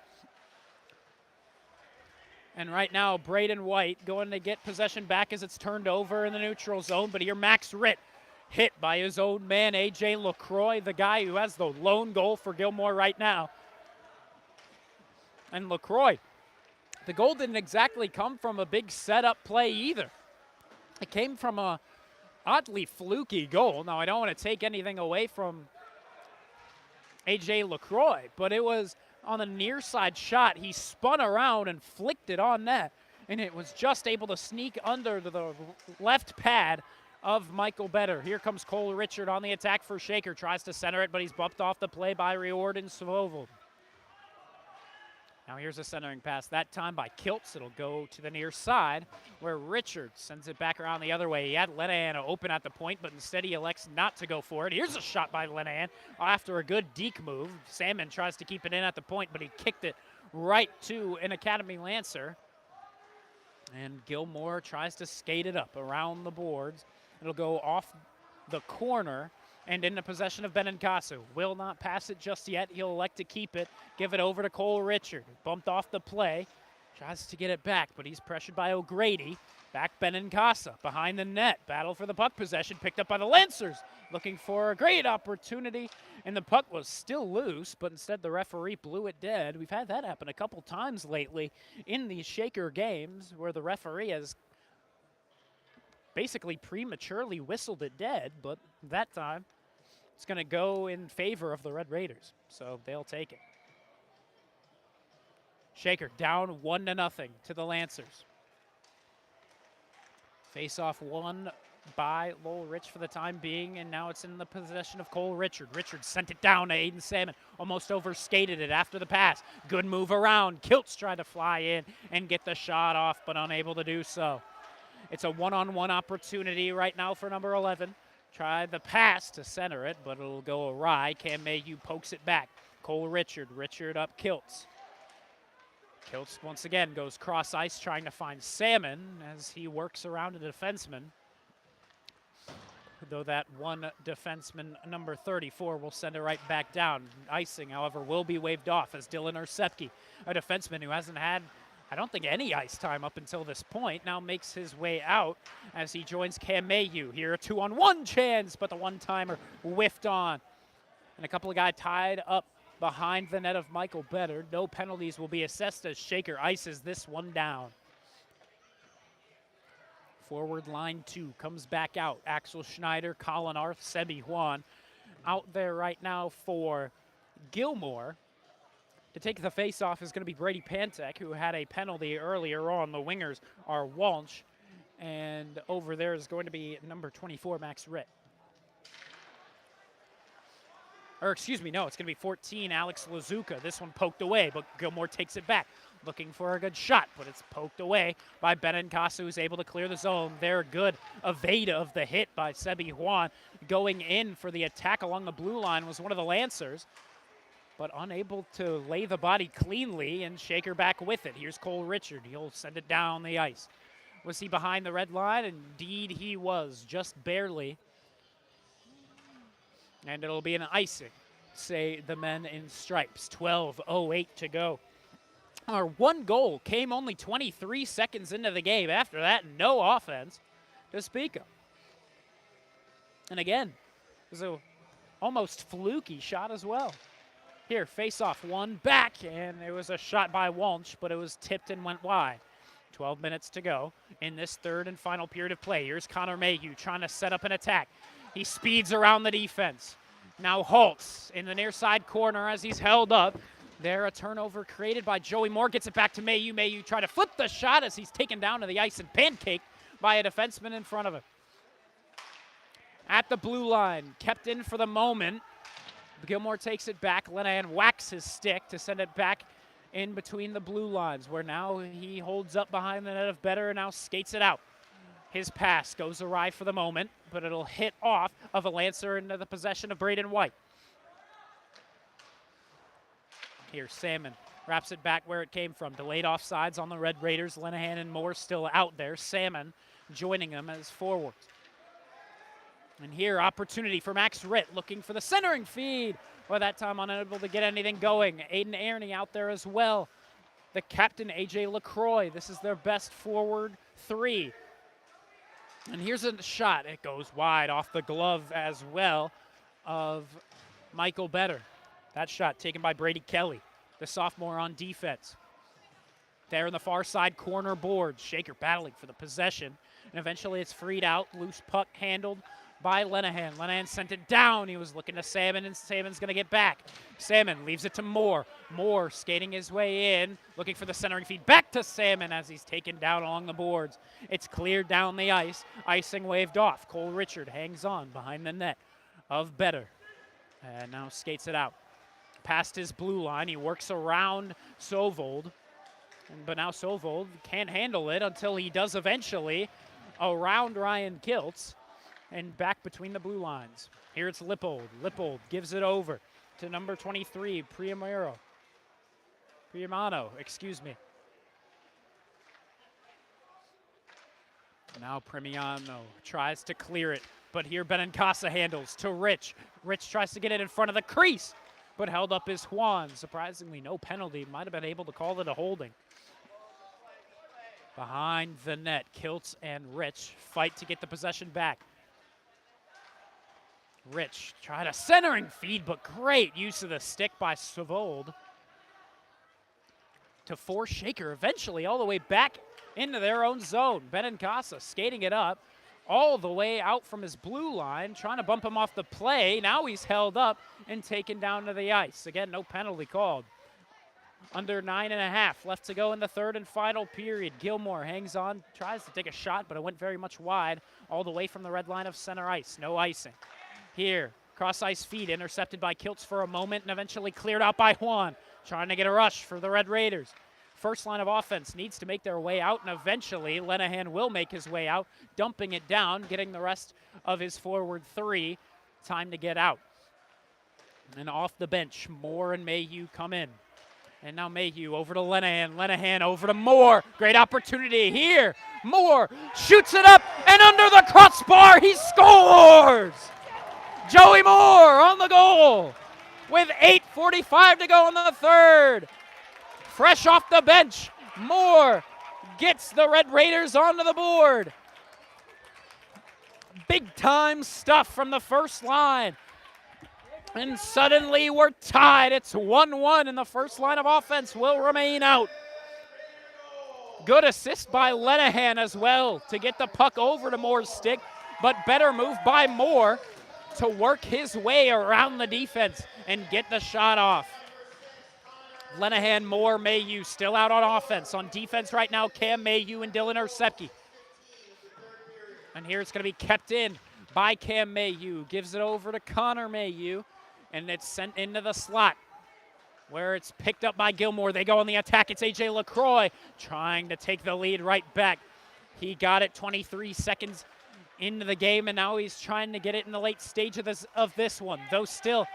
And right now, Braden White going to get possession back as it's turned over in the neutral zone. But here, Max Ritt hit by his own man, A.J. LaCroix, the guy who has the lone goal for Gilmour right now. And LaCroix, the goal didn't exactly come from a big setup play either. It came from a oddly fluky goal. Now, I don't want to take anything away from A.J. LaCroix, but it was on a near side shot. He spun around and flicked it on net, and it was just able to sneak under the left pad of Michael Better. Here comes Cole Richard on the attack for Shaker. Tries to center it, but he's bumped off the play by Riordan Svovel. Now here's a centering pass, that time by Kiltz. It'll go to the near side where Richard sends it back around the other way. He had Lenahan open at the point, but instead he elects not to go for it. Here's a shot by Lenahan after a good deke move. Salmon tries to keep it in at the point, but he kicked it right to an Academy Lancer. And Gilmour tries to skate it up around the boards. It'll go off the corner and in the possession of Benincasa. Will not pass it just yet. He'll elect to keep it, give it over to Cole Richard. Bumped off the play, tries to get it back, but he's pressured by O'Grady. Back Benincasa, behind the net. Battle for the puck possession, picked up by the Lancers. Looking for a great opportunity, and the puck was still loose, but instead the referee blew it dead. We've had that happen a couple times lately in these Shaker games where the referee has basically prematurely whistled it dead, but that time it's going to go in favor of the Red Raiders, so they'll take it. Shaker down 1-0 to the Lancers. Face-off won by Lowell Rich for the time being, and now it's in the possession of Cole Richard. Richard sent it down to Aiden Salmon, almost overskated it after the pass. Good move around. Kiltz tried to fly in and get the shot off, but unable to do so. It's a one-on-one opportunity right now for number 11. Tried the pass to center it, but it'll go awry. Cam Mayhew pokes it back. Cole Richard. Richard up Kiltz. Kiltz once again goes cross ice trying to find Salmon as he works around a defenseman. Though that one defenseman, number 34, will send it right back down. Icing, however, will be waved off as Dylan Ursepke, a defenseman who hasn't had, I don't think, any ice time up until this point, now makes his way out as he joins Cam Mayhew. Here, a 2-on-1 chance, but the one-timer whiffed on. And a couple of guys tied up behind the net of Michael Better. No penalties will be assessed as Shaker ices this one down. Forward line 2 comes back out. Axel Schneider, Colin Arth, Sebi Juan. Out there right now for Gilmour. To take the face-off is going to be Brady Pantek, who had a penalty earlier on. The wingers are Walsh, and over there is going to be number 24, Max Ritt. Or excuse me, no, it's going to be 14, Alex Lazuka. This one poked away, but Gilmour takes it back. Looking for a good shot, but it's poked away by Benincasa, who's able to clear the zone. There, good evade of the hit by Sebi Juan. Going in for the attack along the blue line was one of the Lancers. but unable to lay the body cleanly and Shaker back with it. Here's Cole Richard. He'll send it down the ice. Was he behind the red line? Indeed he was, just barely. And it'll be an icing, say the men in stripes. 12:08 to go. Our one goal came only 23 seconds into the game. After that, no offense to speak of. And again, it was a almost fluky shot as well. Here, face-off, one back, and it was a shot by Walsh, but it was tipped and went wide. 12 minutes to go in this third and final period of play. Here's Connor Mayhew trying to set up an attack. He speeds around the defense. Now halts in the near side corner as he's held up. There, a turnover created by Joey Moore. Gets it back to Mayhew. Mayhew try to flip the shot as he's taken down to the ice and pancaked by a defenseman in front of him. At the blue line, kept in for the moment. Gilmour takes it back. Lenahan whacks his stick to send it back in between the blue lines, where now he holds up behind the net of Better and now skates it out. His pass goes awry for the moment, but it'll hit off of a Lancer into the possession of Braden White. Here, Salmon wraps it back where it came from. Delayed offsides on the Red Raiders. Lenahan and Moore still out there. Salmon joining them as forwards. And here, opportunity for Max Ritt looking for the centering feed. Well, that time unable to get anything going. Aiden Aarney out there as well. The captain, A.J. LaCroix. This is their best forward three. And here's a shot. It goes wide off the glove as well of Michael Better. That shot taken by Brady Kelly, the sophomore on defense. There in the far side corner boards. Shaker battling for the possession. And eventually it's freed out. Loose puck handled by Lenahan. Lenahan sent it down. He was looking to Salmon, and Salmon's going to get back. Salmon leaves it to Moore. Moore skating his way in, looking for the centering feed. Back to Salmon as he's taken down along the boards. It's cleared down the ice. Icing waved off. Cole Richard hangs on behind the net of Better. And now skates it out. Past his blue line. He works around Sovold. But now Sovold can't handle it until he does eventually around Ryan Kiltz and back between the blue lines. Here it's Lippold. Lippold gives it over to number 23, Priamano, excuse me. Now Priamano tries to clear it, but here Benincasa handles to Rich. Rich tries to get it in front of the crease, but held up is Juan. Surprisingly, no penalty. Might have been able to call it a holding. Behind the net, Kiltz and Rich fight to get the possession back. Rich tried a centering feed, but great use of the stick by Savold to force Shaker eventually all the way back into their own zone. Benincasa skating it up all the way out from his blue line, trying to bump him off the play. Now he's held up and taken down to the ice. Again, no penalty called. Under 9.5 left to go in the third and final period. Gilmour hangs on, tries to take a shot, but it went very much wide all the way from the red line of center ice. No icing. Here, cross-ice feed intercepted by Kiltz for a moment and eventually cleared out by Juan, trying to get a rush for the Red Raiders. First line of offense needs to make their way out, and eventually Lenahan will make his way out, dumping it down, getting the rest of his forward three time to get out. And off the bench, Moore and Mayhew come in. And now Mayhew over to Lenahan. Lenahan over to Moore. Great opportunity here. Moore shoots it up, and under the crossbar, he scores! Joey Moore on the goal with 8:45 to go in the third. Fresh off the bench, Moore gets the Red Raiders onto the board. Big time stuff from the first line. And suddenly we're tied. It's 1-1, and the first line of offense will remain out. Good assist by Lenahan as well to get the puck over to Moore's stick, but better move by Moore to work his way around the defense and get the shot off. Lenahan, Moore, Mayhew still out on offense. On defense right now, Cam Mayhew and Dylan Ersepke. And here it's going to be kept in by Cam Mayhew. Gives it over to Connor Mayhew, and it's sent into the slot where it's picked up by Gilmour. They go on the attack. It's A.J. LaCroix trying to take the lead right back. He got it 23 seconds into the game, and now he's trying to get it in the late stage of this one, though still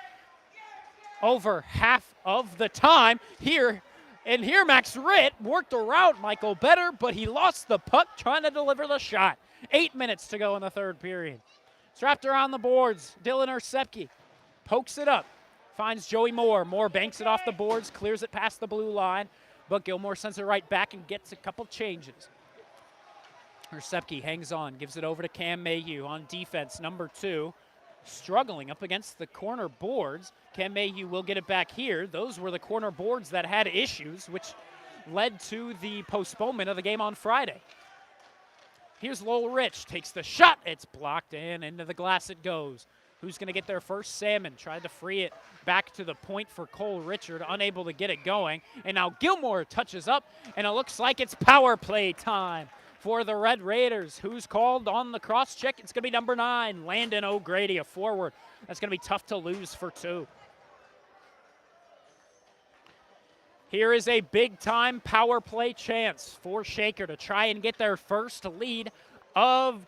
over half of the time here. And here Max Ritt worked around Michael Better, but he lost the puck trying to deliver the shot. 8 minutes to go in the third period. It's wrapped around the boards. Dylan Ersepke pokes it up, finds Joey Moore. Moore banks it off the boards, clears it past the blue line, but Gilmour sends it right back and gets a couple changes. Ersepke hangs on, gives it over to Cam Mayhew on defense, number 2. Struggling up against the corner boards. Cam Mayhew will get it back here. Those were the corner boards that had issues, which led to the postponement of the game on Friday. Here's Lowell Rich, takes the shot. It's blocked and into the glass it goes. Who's going to get there first? Salmon tried to free it back to the point for Cole Richard, unable to get it going. And now Gilmour touches up, and it looks like it's power play time for the Red Raiders. Who's called on the cross check? It's going to be number 9, Landon O'Grady, a forward. That's going to be tough to lose for 2. Here is a big-time power play chance for Shaker to try and get their first lead of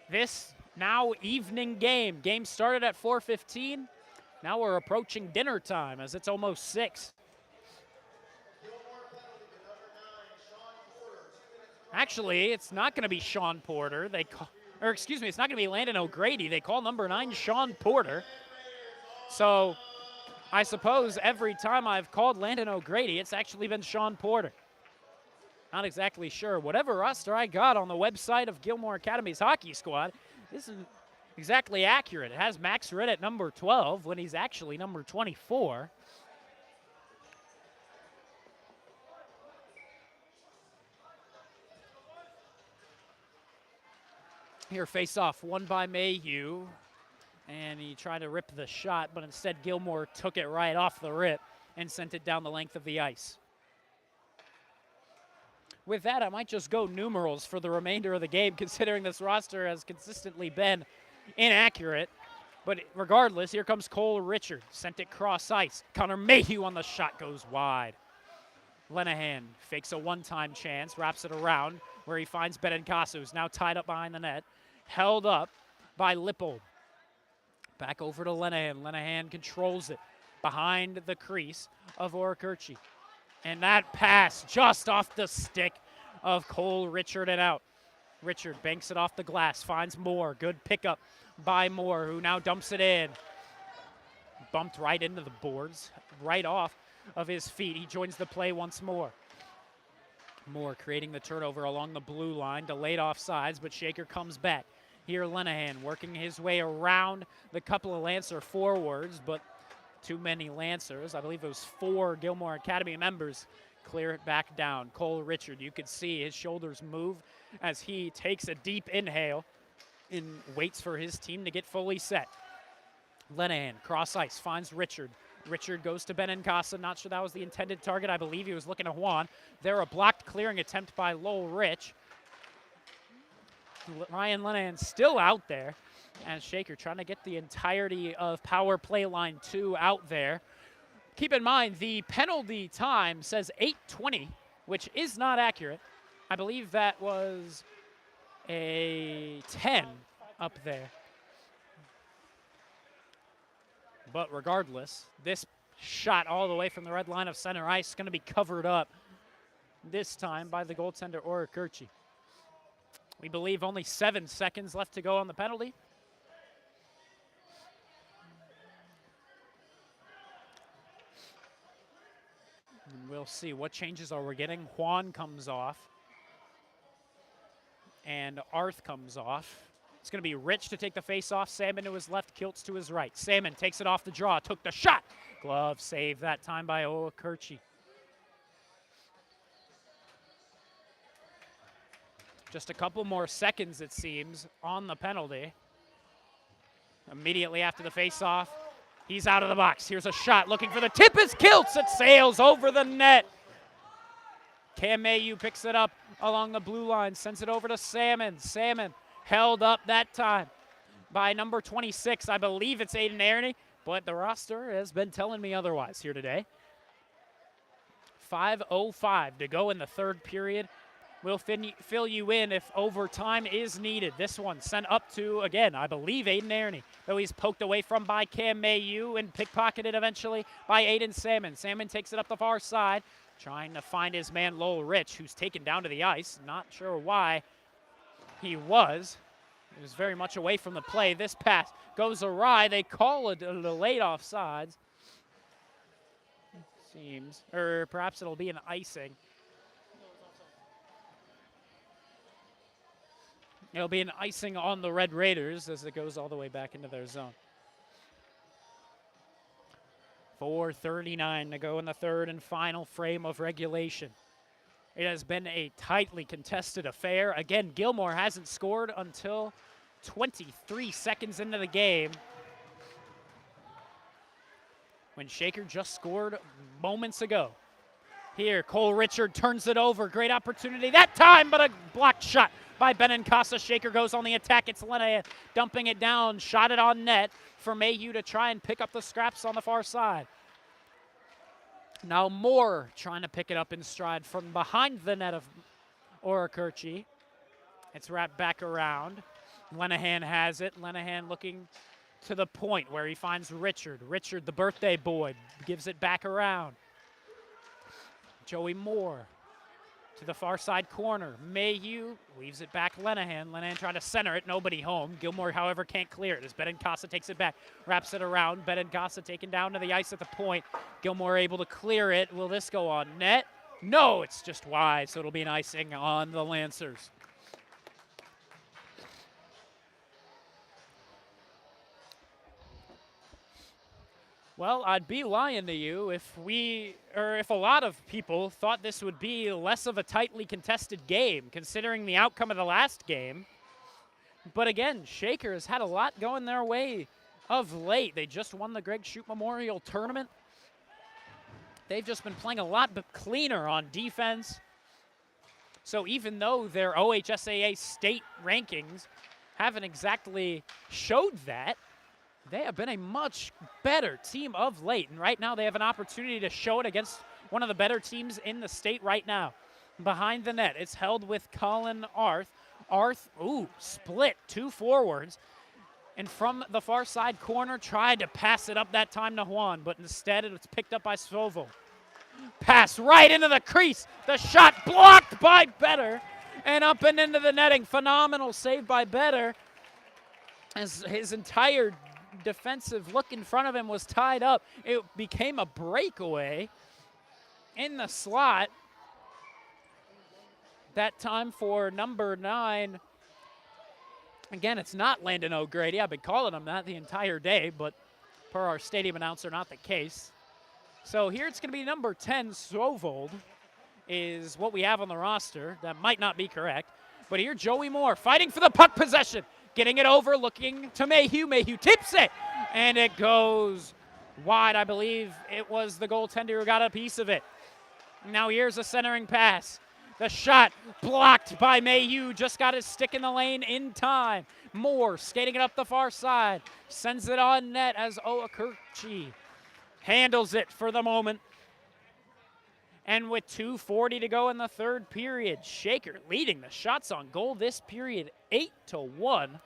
this now evening game. Game started at 4:15. Now we're approaching dinner time as it's almost 6. Actually, it's not going to be Sean Porter. It's not going to be Landon O'Grady. They call number 9 Sean Porter. So I suppose every time I've called Landon O'Grady, it's actually been Sean Porter. Not exactly sure. Whatever roster I got on the website of Gilmour Academy's hockey squad isn't exactly accurate. It has Max Ritt at number 12 when he's actually number 24. Here, face-off, won by Mayhew, and he tried to rip the shot, but instead Gilmour took it right off the rip and sent it down the length of the ice. With that, I might just go numerals for the remainder of the game, considering this roster has consistently been inaccurate. But regardless, here comes Cole Richard, sent it cross ice. Connor Mayhew on the shot goes wide. Lenahan fakes a one-time chance, wraps it around, where he finds Benincasa, who's now tied up behind the net. Held up by Lippold. Back over to Lenahan. Lenahan controls it behind the crease of Orikirchi. And that pass just off the stick of Cole Richard and out. Richard banks it off the glass, finds Moore. Good pickup by Moore, who now dumps it in. Bumped right into the boards, right off of his feet. He joins the play once more. Moore creating the turnover along the blue line, delayed offsides, but Shaker comes back. Here Lenahan working his way around the couple of Lancer forwards, but too many Lancers. I believe it was 4 Gilmour Academy members clear it back down. Cole Richard, you could see his shoulders move as he takes a deep inhale and waits for his team to get fully set. Lenahan, cross ice, finds Richard. Richard goes to Benincasa. Not sure that was the intended target. I believe he was looking at Juan. There, a blocked clearing attempt by Lowell Rich. Ryan Lenahan still out there. And Shaker trying to get the entirety of power play line 2 out there. Keep in mind, the penalty time says 8:20, which is not accurate. I believe that was a 10 up there. But regardless, this shot all the way from the red line of center ice is going to be covered up this time by the goaltender Orikirchi. We believe only 7 seconds left to go on the penalty. And we'll see what changes are we getting. Juan comes off. And Arth comes off. It's going to be Rich to take the face-off. Salmon to his left, Kiltz to his right. Salmon takes it off the draw, took the shot. Glove save that time by Orikirchi. Just a couple more seconds, it seems, on the penalty. Immediately after the face-off, he's out of the box. Here's a shot, looking for the tip. It's Kiltz. It sails over the net. Cam Mayhew picks it up along the blue line, sends it over to Salmon. Salmon held up that time by number 26. I believe it's Aiden Aerney, but the roster has been telling me otherwise here today. 5:05 to go in the third period. We'll fill you in if overtime is needed. This one sent up to, again, I believe Aiden Airney, though he's poked away from by Cam Mayu and pickpocketed eventually by Aiden Salmon. Salmon takes it up the far side, trying to find his man Lowell Rich, who's taken down to the ice. Not sure why he was. He was very much away from the play. This pass goes awry. They call it a delayed offsides. Seems, or perhaps it'll be an icing. It'll be an icing on the Red Raiders as it goes all the way back into their zone. 4:39 to go in the third and final frame of regulation. It has been a tightly contested affair. Again, Gilmour hasn't scored until 23 seconds into the game, when Shaker just scored moments ago. Here, Cole Richard turns it over. Great opportunity that time, but a blocked shot by Benincasa. Shaker goes on the attack. It's Lenahan dumping it down. Shot it on net for Mayhew to try and pick up the scraps on the far side. Now Moore trying to pick it up in stride from behind the net of Orakirchi. It's wrapped back around. Lenahan has it. Lenahan looking to the point where he finds Richard. Richard, the birthday boy, gives it back around. Joey Moore to the far side corner. Mayhew leaves it back Lenahan. Lenahan trying to center it. Nobody home. Gilmour, however, can't clear it as Benincasa takes it back. Wraps it around. Benincasa taken down to the ice at the point. Gilmour able to clear it. Will this go on net? No, it's just wide, so it'll be an icing on the Lancers. Well, I'd be lying to you if if a lot of people thought this would be less of a tightly contested game, considering the outcome of the last game. But again, Shaker has had a lot going their way of late. They just won the Greg Shute Memorial Tournament. They've just been playing a lot but cleaner on defense. So even though their OHSAA state rankings haven't exactly showed that, they have been a much better team of late, and right now they have an opportunity to show it against one of the better teams in the state right now. Behind the net, it's held with Colin Arth. Arth, split, 2 forwards, and from the far side corner, tried to pass it up that time to Juan, but instead it's picked up by Svovo. Pass right into the crease. The shot blocked by Better, and up and into the netting. Phenomenal save by Better, as his entire defensive look in front of him was tied up. It became a breakaway in the slot. That time for number 9. Again, it's not Landon O'Grady. I've been calling him that the entire day, but per our stadium announcer, not the case. So here it's going to be number 10, Svovold, is what we have on the roster. That might not be correct. But here, Joey Moore fighting for the puck possession. Getting it over, looking to Mayhew. Mayhew tips it, and it goes wide. I believe it was the goaltender who got a piece of it. Now here's a centering pass. The shot blocked by Mayhew. Just got his stick in the lane in time. Moore skating it up the far side. Sends it on net as Oakirchi handles it for the moment. And with 2:40 to go in the third period, Shaker leading the shots on goal this period 8-1.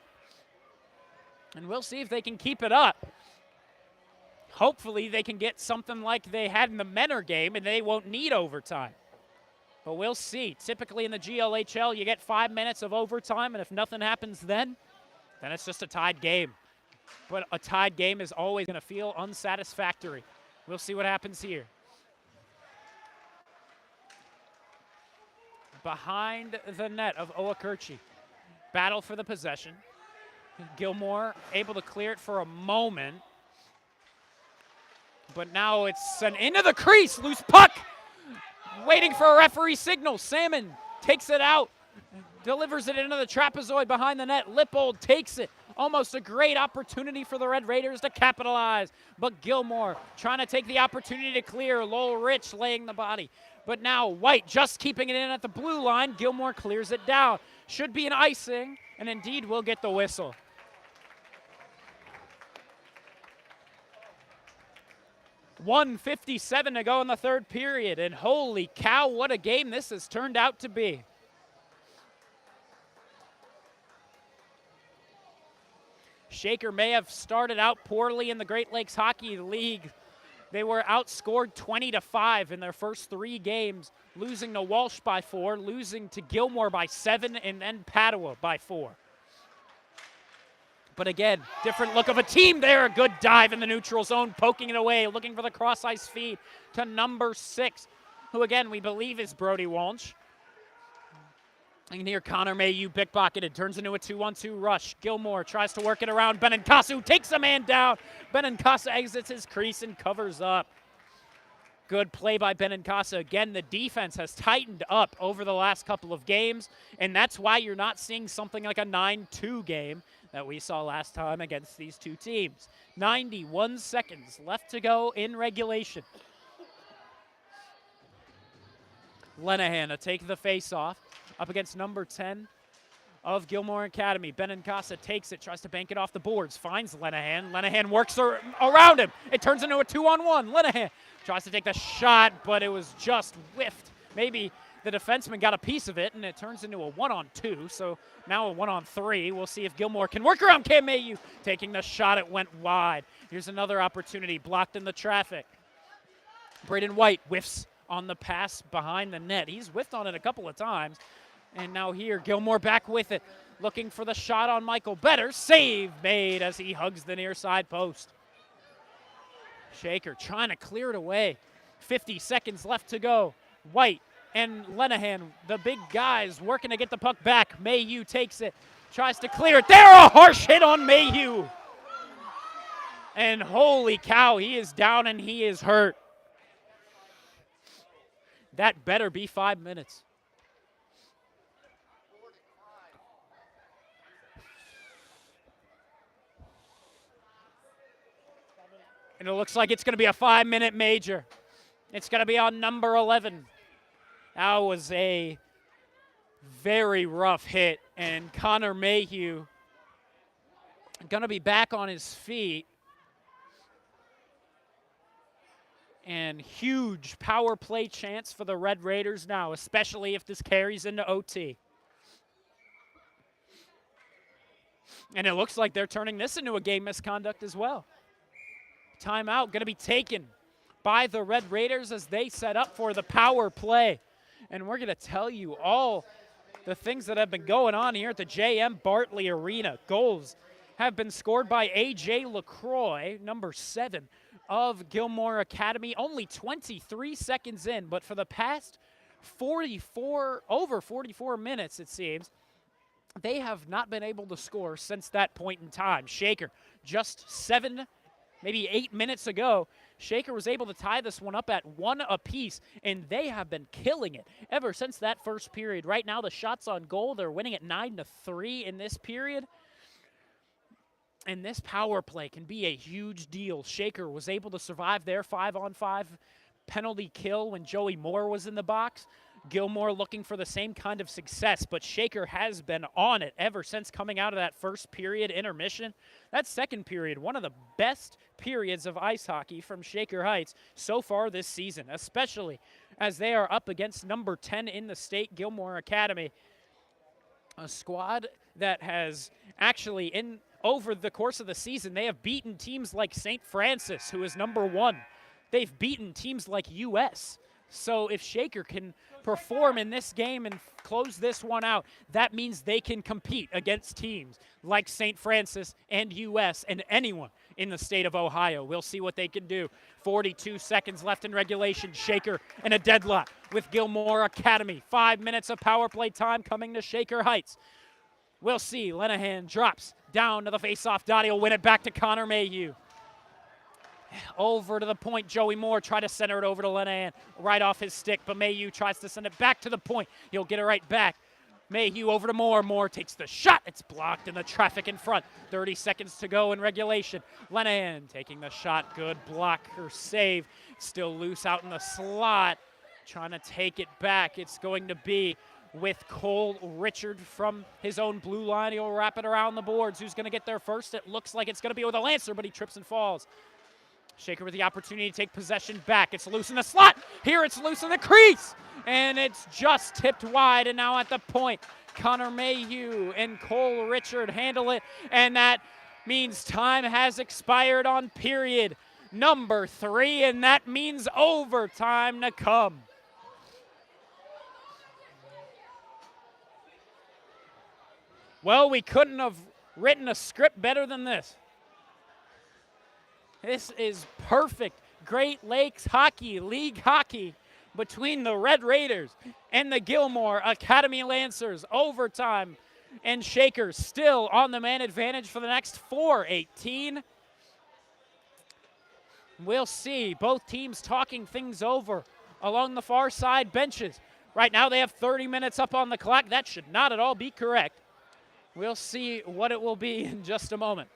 And we'll see if they can keep it up. Hopefully they can get something like they had in the Menor game and they won't need overtime. But we'll see. Typically in the GLHL, you get 5 minutes of overtime, and if nothing happens then it's just a tied game. But a tied game is always going to feel unsatisfactory. We'll see what happens here. Behind the net of Oakirchi. Battle for the possession. Gilmour able to clear it for a moment. But now it's sent into the crease. Loose puck. Waiting for a referee signal. Salmon takes it out. Delivers it into the trapezoid behind the net. Lippold takes it. Almost a great opportunity for the Red Raiders to capitalize. But Gilmour trying to take the opportunity to clear. Lowell Rich laying the body. But now White just keeping it in at the blue line. Gilmour clears it down. Should be an icing, and indeed will get the whistle. .157 to go in the third period, and holy cow, what a game this has turned out to be. Shaker may have started out poorly in the Great Lakes Hockey League. They were outscored 20-5 in their first 3 games, losing to Walsh by 4, losing to Gilmour by 7, and then Padua by 4. But again, different look of a team there. A good dive in the neutral zone, poking it away, looking for the cross-ice feed to number 6, who again we believe is Brody Walsh. And here Connor Mayhew pickpocketed, turns into a 2-on-2 rush. Gilmour tries to work it around Benincasa, who takes a man down. Benincasa exits his crease and covers up. Good play by Benincasa. Again, the defense has tightened up over the last couple of games, and that's why you're not seeing something like a 9-2 game that we saw last time against these two teams. 91 seconds left to go in regulation. Lenahan to take the face-off up against number 10 of Gilmour Academy. Benincasa takes it, tries to bank it off the boards, finds Lenahan. Lenahan works around him. It turns into a 2-on-1. Lenahan tries to take the shot, but it was just whiffed. Maybe the defenseman got a piece of it, and it turns into a 1-on-2, so now a 1-on-3. We'll see if Gilmour can work around Cam Mayhew. Taking the shot, it went wide. Here's another opportunity, blocked in the traffic. Braden White whiffs on the pass behind the net. He's whiffed on it a couple of times. And now here, Gilmour back with it, looking for the shot on Michael Better. Save made as he hugs the near side post. Shaker trying to clear it away. 50 seconds left to go. White and Lenahan, the big guys, working to get the puck back. Mayhew takes it, tries to clear it. There, a harsh hit on Mayhew. And holy cow, he is down and he is hurt. That better be 5 minutes. And it looks like it's going to be a 5-minute major. It's going to be on number 11. That was a very rough hit. And Connor Mayhew going to be back on his feet. And huge power play chance for the Red Raiders now, especially if this carries into OT. And it looks like they're turning this into a game misconduct as well. Timeout going to be taken by the Red Raiders as they set up for the power play. And we're going to tell you all the things that have been going on here at the JM Bartley Arena. Goals have been scored by A.J. LaCroix, number 7 of Gilmour Academy. Only 23 seconds in, but for the past over 44 minutes, it seems, they have not been able to score since that point in time. Shaker, just 7, maybe 8 minutes ago, Shaker was able to tie this one up at 1 apiece, and they have been killing it ever since that first period. Right now, the shots on goal, they're winning at 9-3 in this period. And this power play can be a huge deal. Shaker was able to survive their 5-on-5 penalty kill when Joey Moore was in the box. Gilmour looking for the same kind of success, but Shaker has been on it ever since coming out of that first period intermission. That second period, one of the best periods of ice hockey from Shaker Heights so far this season, especially as they are up against number 10 in the state, Gilmour Academy. A squad that has actually, over the course of the season, they have beaten teams like St. Francis, who is number 1. They've beaten teams like US. So if Shaker can perform in this game and close this one out, that means they can compete against teams like St. Francis and US and anyone in the state of Ohio. We'll see what they can do. 42 seconds left in regulation. Shaker in a deadlock with Gilmour Academy. 5 minutes of power play time coming to Shaker Heights. We'll see. Lenahan drops down to the faceoff dot. He'll win it back to Connor Mayhew. Over to the point, Joey Moore tried to center it over to Lenahan, right off his stick, but Mayhew tries to send it back to the point. He'll get it right back. Mayhew over to Moore. Moore takes the shot. It's blocked in the traffic in front. 30 seconds to go in regulation. Lenahan taking the shot. Good block or save. Still loose out in the slot. Trying to take it back. It's going to be with Cole Richard from his own blue line. He'll wrap it around the boards. Who's going to get there first? It looks like it's going to be with a Lancer, but he trips and falls. Shaker with the opportunity to take possession back. It's loose in the slot. Here it's loose in the crease. And it's just tipped wide. And now at the point, Connor Mayhew and Cole Richard handle it. And that means time has expired on period number 3, and that means overtime to come. Well, we couldn't have written a script better than this. This is perfect Great Lakes Hockey League hockey between the Red Raiders and the Gilmour Academy Lancers. Overtime, and Shakers still on the man advantage for the next 4:18. We'll see both teams talking things over along the far side benches. Right now they have 30 minutes up on the clock. That should not at all be correct. We'll see what it will be in just a moment.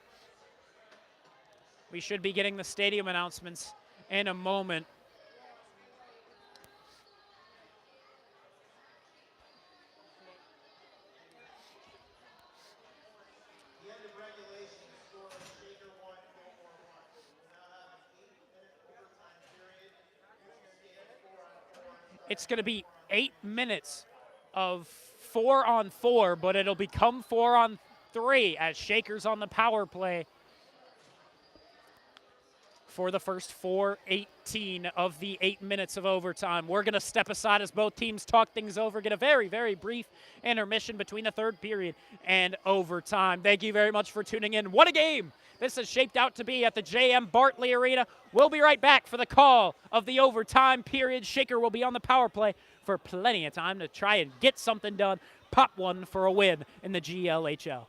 We should be getting the stadium announcements in a moment. It's going to be 8 minutes of 4-on-4, but it'll become 4-on-3 as Shakers on the power play for the first 4:18 of the 8 minutes of overtime. We're going to step aside as both teams talk things over, get a very, very brief intermission between the third period and overtime. Thank you very much for tuning in. What a game this has shaped out to be at the JM Bartley Arena. We'll be right back for the call of the overtime period. Shaker will be on the power play for plenty of time to try and get something done, pop one for a win in the GLHL.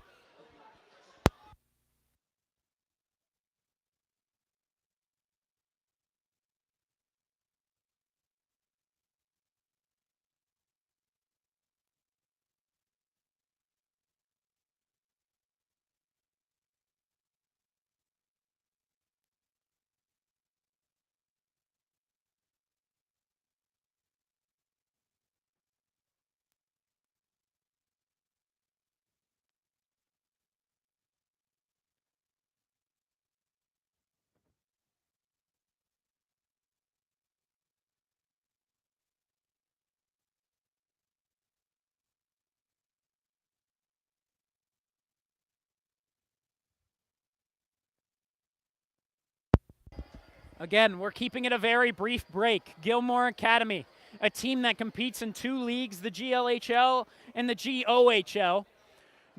Again, we're keeping it a very brief break. Gilmour Academy, a team that competes in 2 leagues, the GLHL and the GOHL.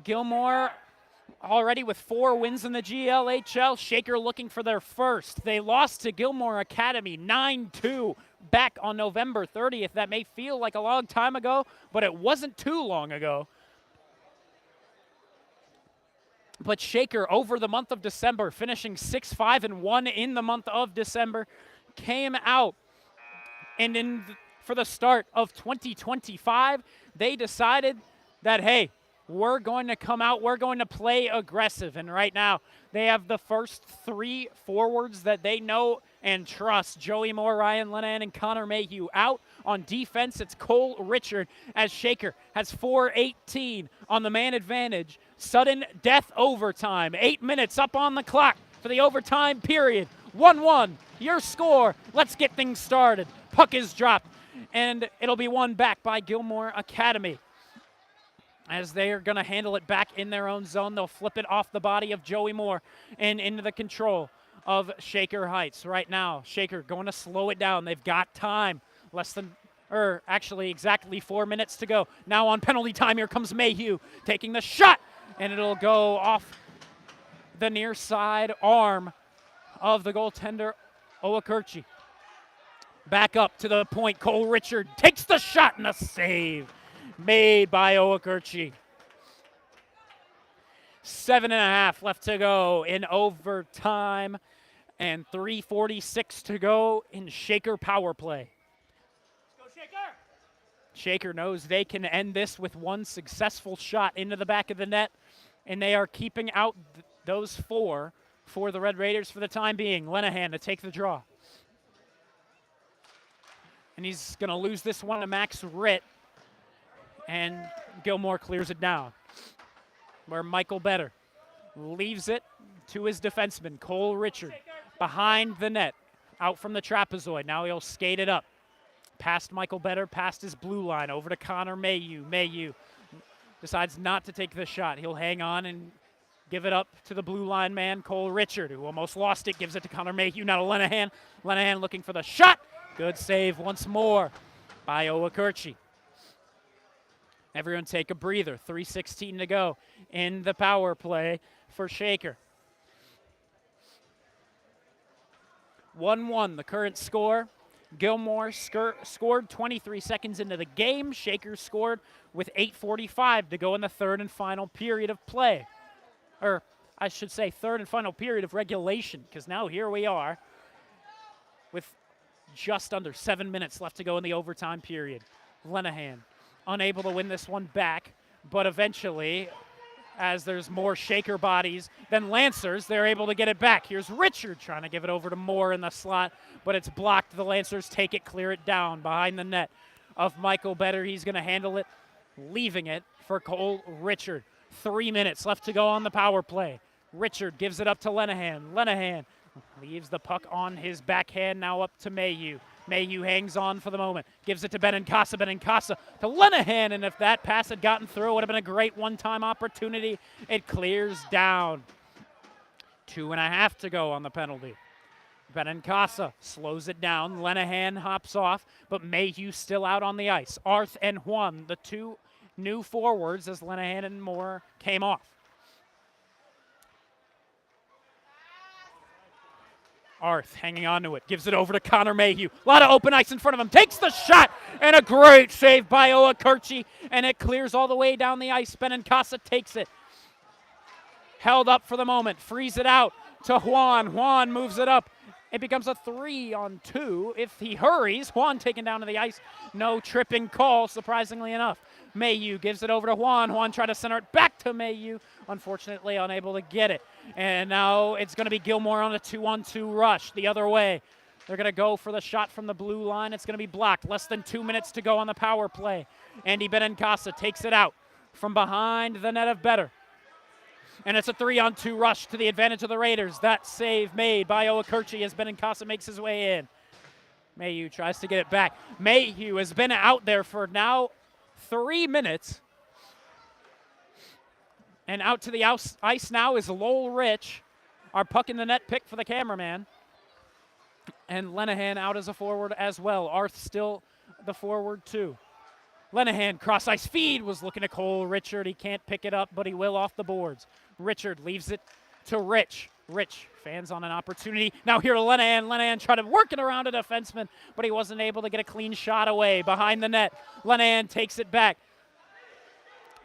Gilmour already with 4 wins in the GLHL. Shaker looking for their first. They lost to Gilmour Academy 9-2 back on November 30th. That may feel like a long time ago, but it wasn't too long ago. But Shaker, over the month of December, finishing 6-5-1 in the month of December, came out. And for the start of 2025, they decided that, hey, we're going to come out, we're going to play aggressive. And right now, they have the first 3 forwards that they know and trust. Joey Moore, Ryan Lenahan, and Connor Mayhew out. On defense, it's Cole Richard as Shaker has 4:18 on the man advantage. Sudden death overtime. 8 minutes up on the clock for the overtime period. 1-1, your score. Let's get things started. Puck is dropped, and it'll be won back by Gilmour Academy. As they are going to handle it back in their own zone, they'll flip it off the body of Joey Moore and into the control of Shaker Heights. Right now, Shaker going to slow it down. They've got time. Actually exactly 4 minutes to go. Now on penalty time, here comes Mayhew taking the shot, and it'll go off the near side arm of the goaltender, Owakurchi. Back up to the point, Cole Richard takes the shot, and a save made by Owakurchi. 7.5 left to go in overtime, and 3:46 to go in Shaker power play. Let's go, Shaker! Shaker knows they can end this with one successful shot into the back of the net, and they are keeping out those 4 for the Red Raiders for the time being. Lenahan to take the draw. And he's going to lose this one to Max Ritt, and Gilmour clears it down. Where Michael Better leaves it to his defenseman, Cole Richard, behind the net, out from the trapezoid. Now he'll skate it up. Past Michael Better, past his blue line, over to Connor Mayhew. Mayhew decides not to take the shot. He'll hang on and give it up to the blue line man, Cole Richard, who almost lost it, gives it to Connor Mayhew, now to Lenahan. Lenahan looking for the shot. Good save once more by Owakurchi. Everyone take a breather. 3:16 to go in the power play for Shaker. 1-1, the current score. Gilmour scored 23 seconds into the game. Shaker scored with 8:45 to go in the third and final period of play. Or I should say third and final period of regulation, because now here we are with just under 7 minutes left to go in the overtime period. Lenahan unable to win this one back, but eventually, as there's more Shaker bodies than Lancers, they're able to get it back. Here's Richard trying to give it over to Moore in the slot, but it's blocked. The Lancers take it, clear it down behind the net of Michael Better. He's going to handle it, leaving it for Cole Richard. 3 minutes left to go on the power play. Richard gives it up to Lenahan. Lenahan leaves the puck on his backhand, now up to Mayhew. Mayhew hangs on for the moment, gives it to Benincasa. Benincasa to Lenahan, and if that pass had gotten through, it would have been a great one-time opportunity. It clears down. 2.5 to go on the penalty. Benincasa slows it down. Lenahan hops off, but Mayhew still out on the ice. Arth and Juan, the two new forwards, as Lenahan and Moore came off. Arth hanging on to it, gives it over to Connor Mayhew. A lot of open ice in front of him, takes the shot, and a great save by Owakurchi, and it clears all the way down the ice. Benincasa takes it. Held up for the moment, frees it out to Juan. Juan moves it up. It becomes a 3-on-2 if he hurries. Juan taken down to the ice. No tripping call, surprisingly enough. Mayhew gives it over to Juan. Juan tried to center it back to Mayhew. Unfortunately, unable to get it. And now it's going to be Gilmour on a 2-on-2 rush the other way. They're going to go for the shot from the blue line. It's going to be blocked. Less than 2 minutes to go on the power play. Andy Benincasa takes it out from behind the net of Better. And it's a 3-on-2 rush to the advantage of the Raiders. That save made by Owakurchi as Benincasa makes his way in. Mayhew tries to get it back. Mayhew has been out there for now 3 minutes. And out to the ice now is Lowell Rich, our puck in the net pick for the cameraman. And Lenahan out as a forward as well. Arth still the forward too. Lenahan, cross-ice feed, was looking at Cole Richard. He can't pick it up, but he will off the boards. Richard leaves it to Rich. Rich, fans on an opportunity. Now here to Lenahan. Lenahan tried to work it around a defenseman, but he wasn't able to get a clean shot away behind the net. Lenahan takes it back.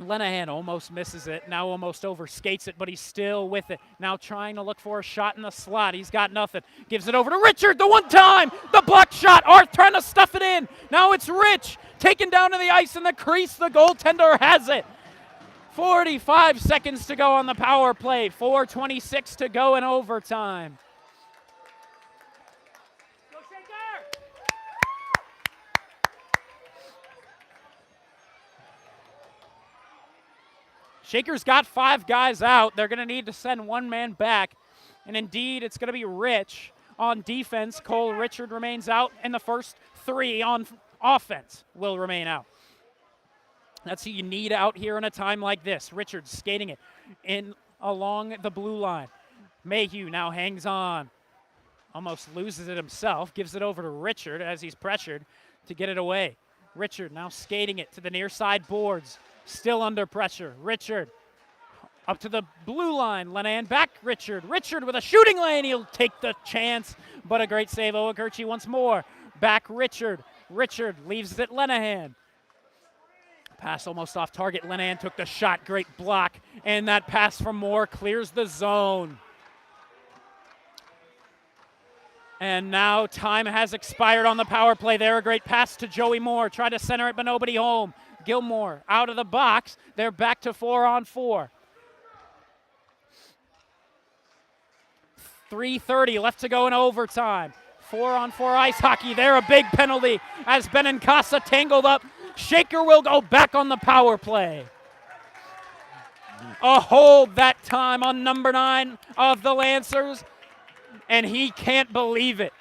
Lenahan almost misses it, now almost overskates it, but he's still with it. Now trying to look for a shot in the slot. He's got nothing. Gives it over to Richard, the one time, the block shot. Arth trying to stuff it in. Now it's Rich, taken down to the ice in the crease. The goaltender has it. 45 seconds to go on the power play. 4:26 to go in overtime. Shaker's got 5 guys out. They're going to need to send one man back. And indeed, it's going to be Rich on defense. Cole Richard remains out, and the first 3 on offense will remain out. That's who you need out here in a time like this. Richard skating it in along the blue line. Mayhew now hangs on. Almost loses it himself. Gives it over to Richard as he's pressured to get it away. Richard now skating it to the near side boards. Still under pressure. Richard up to the blue line. Lenahan back. Richard. Richard with a shooting lane. He'll take the chance, but a great save. Owakurchi once more. Back Richard. Richard leaves it Lenahan. Pass almost off target. Lenahan took the shot. Great block. And that pass from Moore clears the zone. And now time has expired on the power play. There, a great pass to Joey Moore. Tried to center it, but nobody home. Gilmour out of the box. They're back to 4-on-4. 3:30 left to go in overtime. 4-on-4 ice hockey. There, a big penalty as Benincasa tangled up. Shaker will go back on the power play. A hold that time on number 9 of the Lancers, and he can't believe it.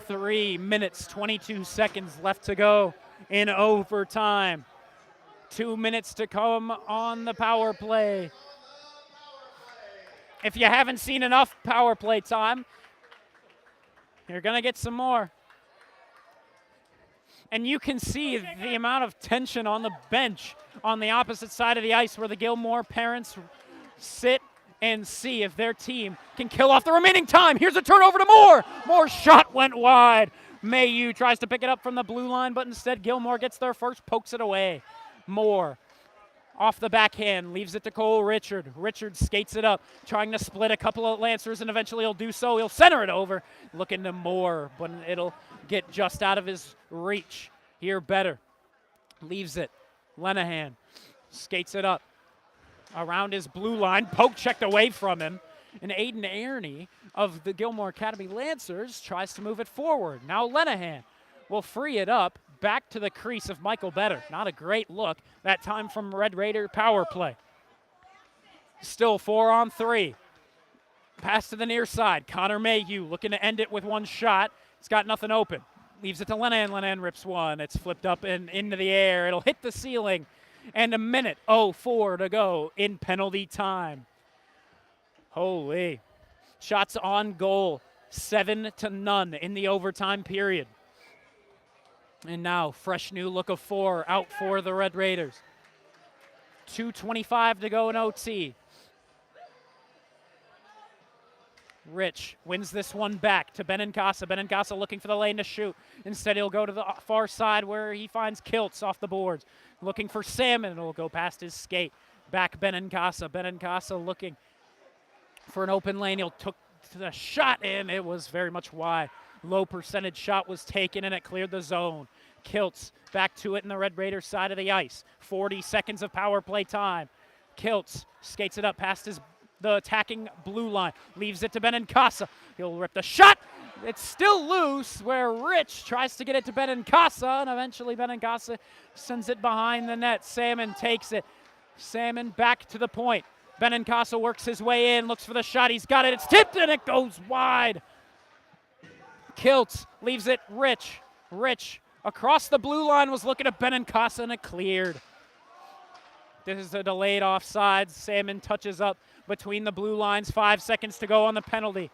3 minutes, 22 seconds left to go in overtime. 2 minutes to come on the power play. If you haven't seen enough power play time, you're going to get some more. And you can see the amount of tension on the bench on the opposite side of the ice where the Gilmour parents sit and see if their team can kill off the remaining time. Here's a turnover to Moore. Moore's shot went wide. Mayhew tries to pick it up from the blue line, but instead Gilmour gets there first, pokes it away. Moore off the backhand, leaves it to Cole Richard. Richard skates it up, trying to split a couple of Lancers, and eventually he'll do so. He'll center it over, looking to Moore, but it'll get just out of his reach. Here better. Leaves it. Lenahan skates it up around his blue line, poke checked away from him. And Aiden Airney of the Gilmour Academy Lancers tries to move it forward. Now Lenahan will free it up back to the crease of Michael Better. Not a great look, that time from Red Raider power play. Still 4-on-3. Pass to the near side. Connor Mayhew looking to end it with one shot. He's got nothing open. Leaves it to Lenahan. Lenahan rips one. It's flipped up and into the air. It'll hit the ceiling. And a minute 04 to go in penalty time. Holy. Shots on goal. 7-0 in the overtime period. And now, fresh new look of 4 out for the Red Raiders. 2:25 to go in OT. Rich wins this one back to Benincasa. Benincasa looking for the lane to shoot. Instead, he'll go to the far side where he finds Kiltz off the boards. Looking for Salmon. It'll go past his skate. Back Benincasa. Benincasa looking for an open lane. He'll took the shot in. It was very much wide. Low percentage shot was taken and it cleared the zone. Kiltz back to it in the Red Raiders side of the ice. 40 seconds of power play time. Kiltz skates it up past the attacking blue line. Leaves it to Benincasa. He'll rip the shot. It's still loose where Rich tries to get it to Benincasa, and eventually Benincasa sends it behind the net. Salmon takes it. Salmon back to the point. Benincasa works his way in, looks for the shot. He's got it. It's tipped and it goes wide. Kiltz leaves it Rich. Rich across the blue line was looking at Benincasa and it cleared. This is a delayed offside. Salmon touches up between the blue lines. 5 seconds to go on the penalty.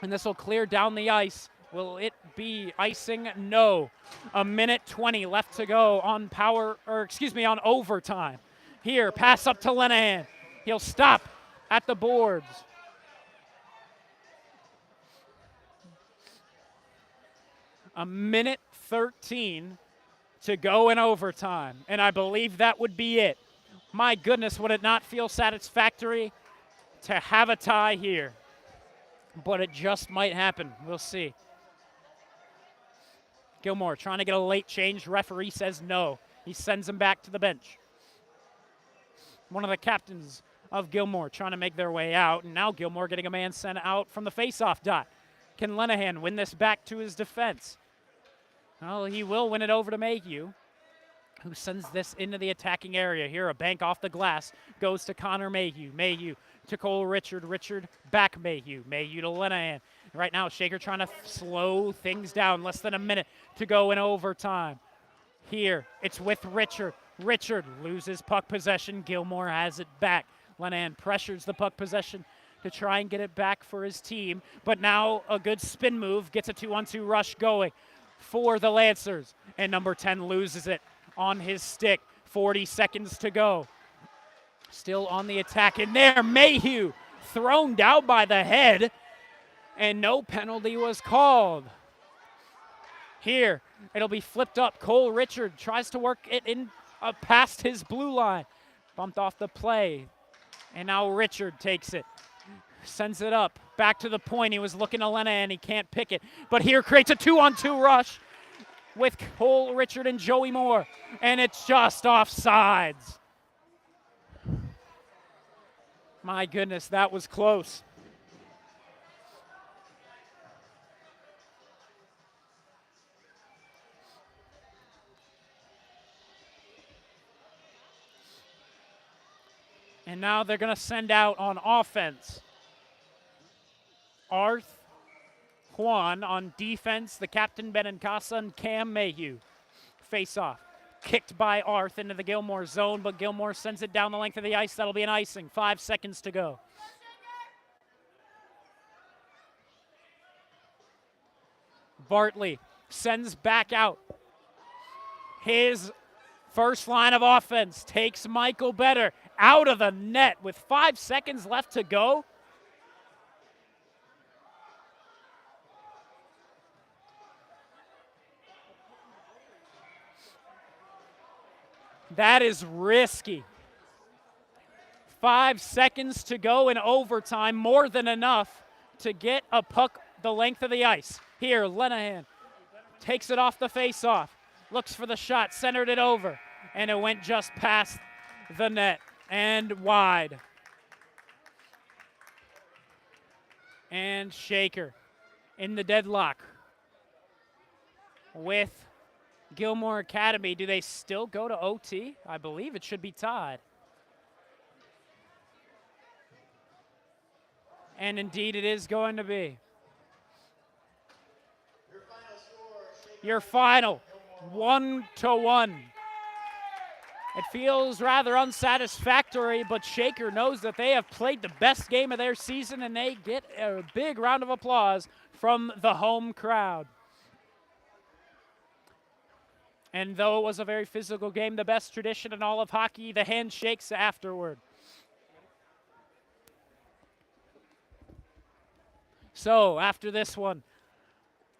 And this will clear down the ice. Will it be icing? No. 1:20 left to go on on overtime. Here, pass up to Lenahan. He'll stop at the boards. A 1:13 to go in overtime, and I believe that would be it. My goodness, would it not feel satisfactory to have a tie here? But it just might happen. We'll see. Gilmour trying to get a late change. Referee says no. He sends him back to the bench. One of the captains of Gilmour trying to make their way out, and now Gilmour getting a man sent out from the faceoff dot. Can Lenahan win this back to his defense? Well, he will win it over to Mayhew, who sends this into the attacking area. Here, a bank off the glass goes to Connor Mayhew. Mayhew to Cole Richard. Richard back Mayhew. Mayhew to Lenahan. Right now, Shaker trying to slow things down. Less than a minute to go in overtime. Here, it's with Richard. Richard loses puck possession. Gilmour has it back. Lenahan pressures the puck possession to try and get it back for his team. But now a good spin move gets a 2-on-2 rush going for the Lancers. And number 10 loses it on his stick. 40 seconds to go. Still on the attack. And there, Mayhew thrown down by the head. And no penalty was called. Here, it'll be flipped up. Cole Richard tries to work it in past his blue line. Bumped off the play. And now Richard takes it. Sends it up. Back to the point. He was looking to Lenahan and he can't pick it. But here creates a 2-on-2 rush with Cole Richard and Joey Moore. And it's just offsides. My goodness, that was close. And now they're going to send out on offense Arth, Kwan. On defense, the captain Benincasa and Cam Mayhew. Face off. Kicked by Arth into the Gilmour zone, but Gilmour sends it down the length of the ice. That'll be an icing. 5 seconds to go. Bartley sends back out. His first line of offense takes Michael Better out of the net with 5 seconds left to go. That is risky. 5 seconds to go in overtime, more than enough to get a puck the length of the ice. Here, Lenahan takes it off the face-off, looks for the shot, centered it over, and it went just past the net and wide. And Shaker in the deadlock with Gilmour Academy. Do they still go to OT? I believe it should be tied. And indeed it is going to be. Your final, 1-1. It feels rather unsatisfactory, but Shaker knows that they have played the best game of their season, and they get a big round of applause from the home crowd. And though it was a very physical game, the best tradition in all of hockey, the handshakes afterward. So after this one,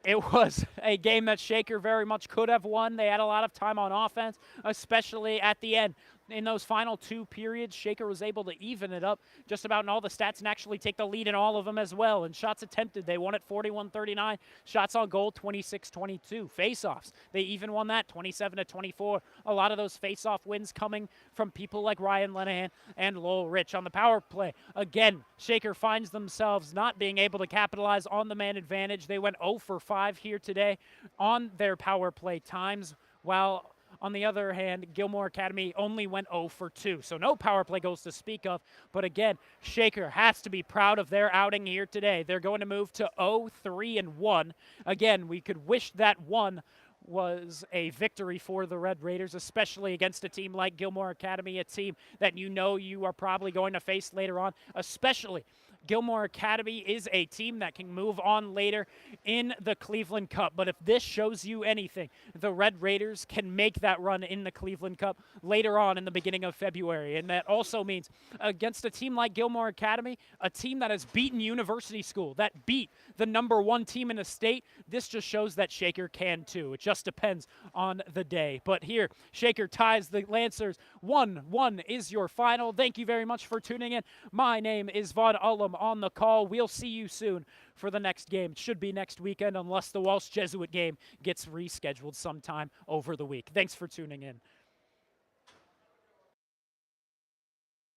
it was a game that Shaker very much could have won. They had a lot of time on offense, especially at the end. In those final 2 periods, Shaker was able to even it up just about in all the stats and actually take the lead in all of them as well. And shots attempted, they won it 41-39. Shots on goal, 26-22. Face-offs, they even won that 27-24. A lot of those face-off wins coming from people like Ryan Lenahan and Lowell Rich. On the power play, again, Shaker finds themselves not being able to capitalize on the man advantage. They went 0 for 5 here today on their power play times, while on the other hand, Gilmour Academy only went 0 for 2. So no power play goals to speak of. But again, Shaker has to be proud of their outing here today. They're going to move to 0-3-1. Again, we could wish that one was a victory for the Red Raiders, especially against a team like Gilmour Academy, a team that you know you are probably going to face later on, especially Gilmour Academy is a team that can move on later in the Cleveland Cup. But if this shows you anything, the Red Raiders can make that run in the Cleveland Cup later on in the beginning of February. And that also means against a team like Gilmour Academy, a team that has beaten University School, that beat the #1 team in the state, this just shows that Shaker can too. It just depends on the day. But here, Shaker ties the Lancers. 1-1 is your final. Thank you very much for tuning in. My name is Vaughn Ullum on the call. We'll see you soon for the next game. It should be next weekend unless the Walsh Jesuit game gets rescheduled sometime over the week. Thanks for tuning in.